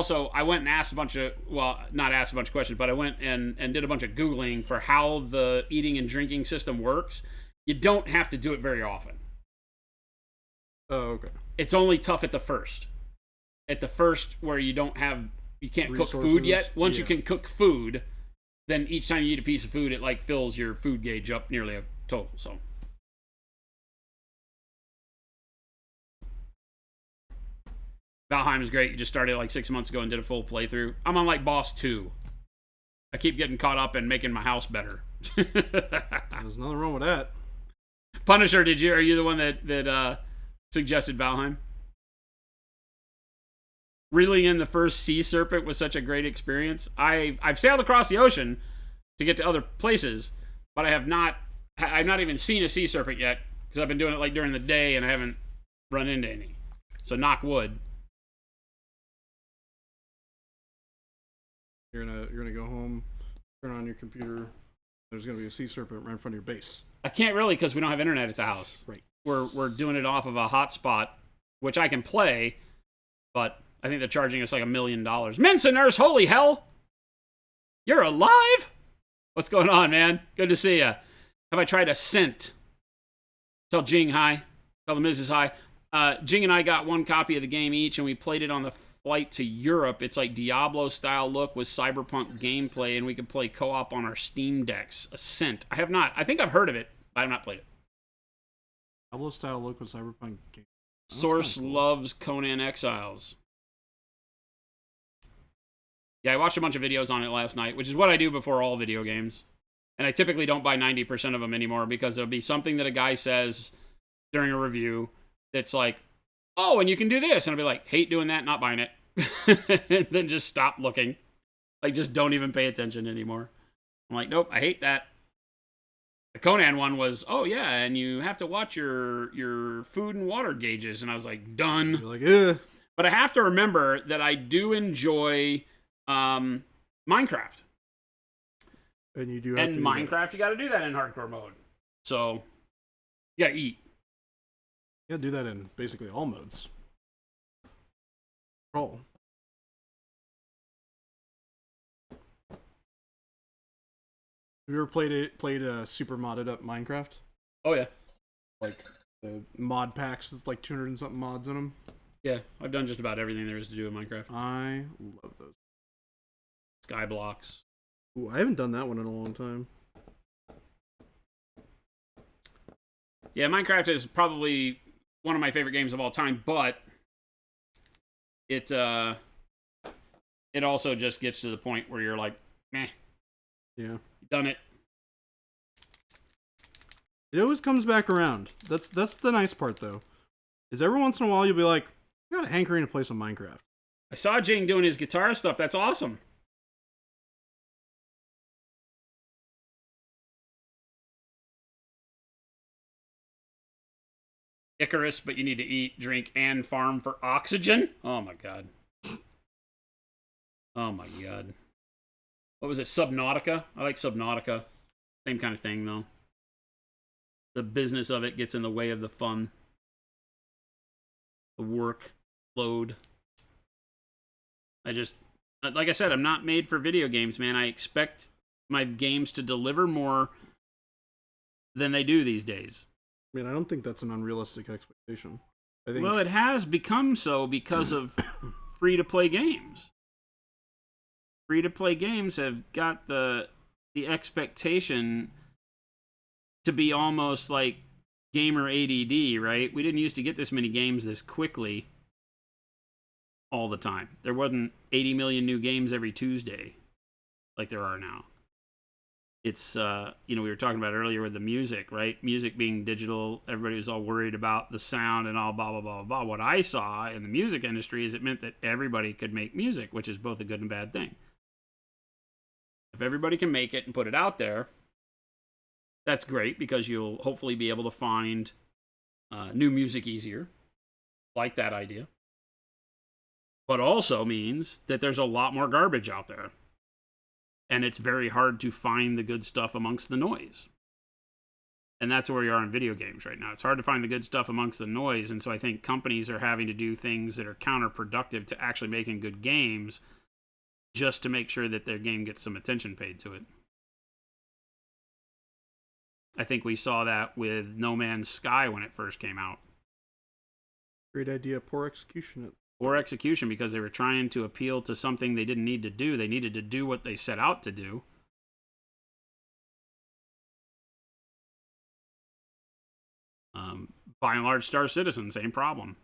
went and asked a bunch of, well, not asked a bunch of questions, but I went and did a bunch of Googling for how the eating and drinking system works. You don't have to do it very often. Oh, okay. It's only tough at the first. At the first where you can't cook food yet. Once you can cook food, then each time you eat a piece of food, it like fills your food gauge up nearly a total. So Valheim is great. You just started like 6 months ago and did a full playthrough. I'm on like boss 2. I keep getting caught up in making my house better. There's nothing wrong with that. Punisher, are you the one that suggested Valheim? Reeling in the first sea serpent was such a great experience. I've sailed across the ocean to get to other places, but I've not even seen a sea serpent yet because I've been doing it like during the day and I haven't run into any. So knock wood. You're gonna go home, turn on your computer. There's gonna be a sea serpent right in front of your base. I can't really because we don't have internet at the house. Right. We're doing it off of a hotspot, which I can play, but I think they're charging us like $1 million. Mincing holy hell! You're alive? What's going on, man? Good to see ya. Have I tried Ascent? Tell Jing hi. Tell the Mrs. hi. Jing and I got one copy of the game each, and we played it on the flight to Europe. It's like Diablo-style look with cyberpunk gameplay, and we could play co-op on our Steam decks. Ascent. I have not. I think I've heard of it, but I have not played it. Diablo-style look with cyberpunk game. Source loves Conan Exiles. Yeah, I watched a bunch of videos on it last night, which is what I do before all video games. And I typically don't buy 90% of them anymore because there'll be something that a guy says during a review that's like, oh, and you can do this. And I'll be like, hate doing that, not buying it. And then just stop looking. Like, just don't even pay attention anymore. I'm like, nope, I hate that. The Conan one was, oh, yeah, and you have to watch your food and water gauges. And I was like, done. You're like, ugh. But I have to remember that I do enjoy Minecraft. And you do have and to Minecraft, you got to do that in hardcore mode. So, you got to eat. You gotta do that in basically all modes. Roll. Have you ever played a super modded up Minecraft? Oh yeah, like the mod packs with like 200 and something mods in them. Yeah, I've done just about everything there is to do in Minecraft. I love those. Skyblocks. Ooh, I haven't done that one in a long time. Yeah, Minecraft is probably one of my favorite games of all time, but it also just gets to the point where you're like, meh. Yeah. Done it. It always comes back around. That's the nice part though. Is every once in a while you'll be like, I got a hankering to play some Minecraft. I saw Jing doing his guitar stuff. That's awesome. Icarus, but you need to eat, drink, and farm for oxygen? Oh my god. Oh my god. What was it? Subnautica? I like Subnautica. Same kind of thing, though. The business of it gets in the way of the fun. The workload. Like I said, I'm not made for video games, man. I expect my games to deliver more than they do these days. I mean, I don't think that's an unrealistic expectation. I think... Well, it has become so because of free-to-play games. Free-to-play games have got the expectation to be almost like gamer ADD, right? We didn't used to get this many games this quickly all the time. There wasn't 80 million new games every Tuesday like there are now. It's, we were talking about earlier with the music, right? Music being digital, everybody was all worried about the sound and all blah, blah, blah, blah. What I saw in the music industry is it meant that everybody could make music, which is both a good and bad thing. If everybody can make it and put it out there, that's great because you'll hopefully be able to find new music easier. Like that idea. But also means that there's a lot more garbage out there. And it's very hard to find the good stuff amongst the noise. And that's where we are in video games right now. It's hard to find the good stuff amongst the noise, and so I think companies are having to do things that are counterproductive to actually making good games just to make sure that their game gets some attention paid to it. I think we saw that with No Man's Sky when it first came out. Great idea, poor execution. Poor execution because they were trying to appeal to something they didn't need to do. They needed to do what they set out to do. By and large, Star Citizen, same problem.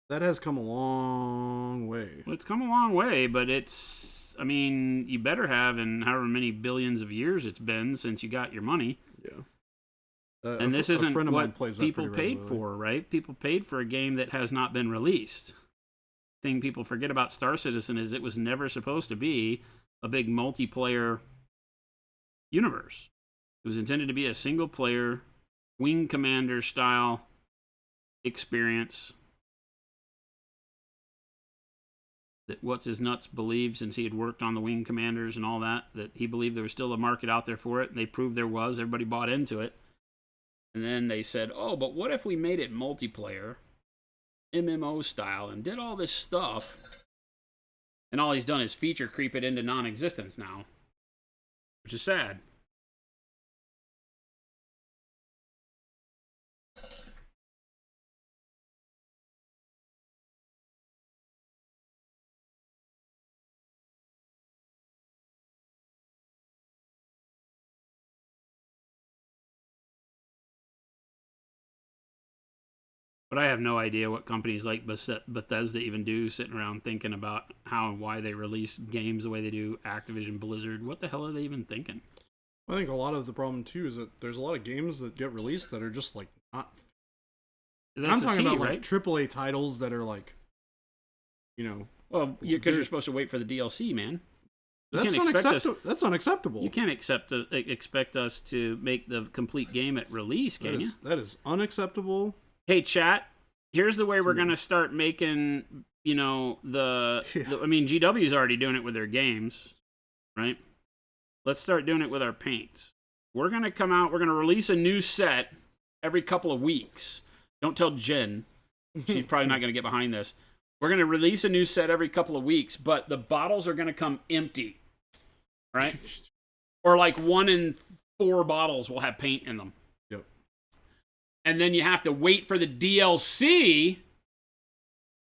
That has come a long way. Well, it's come a long way, but it's, I mean, you better have in however many billions of years it's been since you got your money. Yeah. And this isn't what people paid for, right? People paid for a game that has not been released. The thing people forget about Star Citizen is it was never supposed to be a big multiplayer universe. It was intended to be a single-player, Wing Commander style experience that What's His Nuts believed, since he had worked on the Wing Commanders and all that he believed there was still a market out there for it, and they proved there was. Everybody bought into it. And then they said, oh, but what if we made it multiplayer, MMO style, and did all this stuff, and all he's done is feature creep it into non-existence now, which is sad. But I have no idea what companies like Bethesda even do, sitting around thinking about how and why they release games the way they do. Activision, Blizzard, what the hell are they even thinking? I think a lot of the problem, too, is that there's a lot of games that get released that are just, like, not... I'm talking about, right? like, AAA titles that are, like, you know... Well, because you're supposed to wait for the DLC, man. That's unacceptable. You can't expect us to make the complete game at release, can you? That is unacceptable. Hey, chat, here's the way we're going to start making, you know, I mean, GW's already doing it with their games, right? Let's start doing it with our paints. We're going to come out, we're going to release a new set every couple of weeks. Don't tell Jen. She's probably not going to get behind this. We're going to release a new set every couple of weeks, but the bottles are going to come empty, right? Or like 1 in 4 bottles will have paint in them. And then you have to wait for the DLC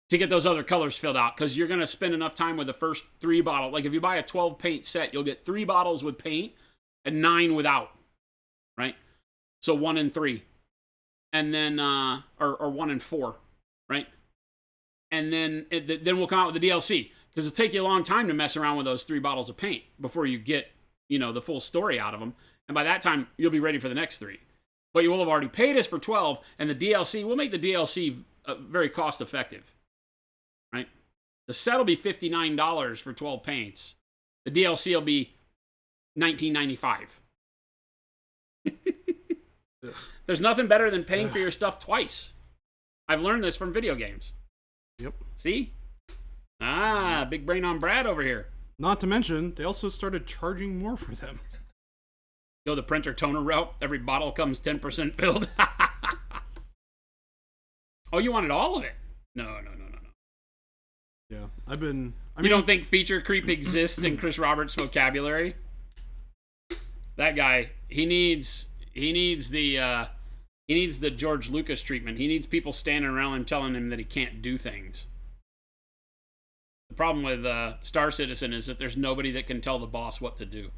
to get those other colors filled out, because you're going to spend enough time with the first 3 bottles. Like if you buy a 12 paint set, you'll get 3 bottles with paint and 9 without, right? So 1 in 3. And then, or 1 in 4, right? And then we'll come out with the DLC, because it'll take you a long time to mess around with those 3 bottles of paint before you get, you know, the full story out of them. And by that time, you'll be ready for the next 3. But you will have already paid us for 12, and the DLC, we'll make the DLC very cost effective, right? The set will be $59 for 12 paints. The DLC will be $19.95. There's nothing better than paying for your stuff twice. I've learned this from video games. Yep. See? Big brain on Brad over here. Not to mention, they also started charging more for them. Go the printer toner route. Every bottle comes 10% filled. Oh, you wanted all of it? No. Yeah, you don't think feature creep exists in Chris Roberts' vocabulary? That guy, he needs the George Lucas treatment. He needs people standing around him telling him that he can't do things. The problem with Star Citizen is that there's nobody that can tell the boss what to do.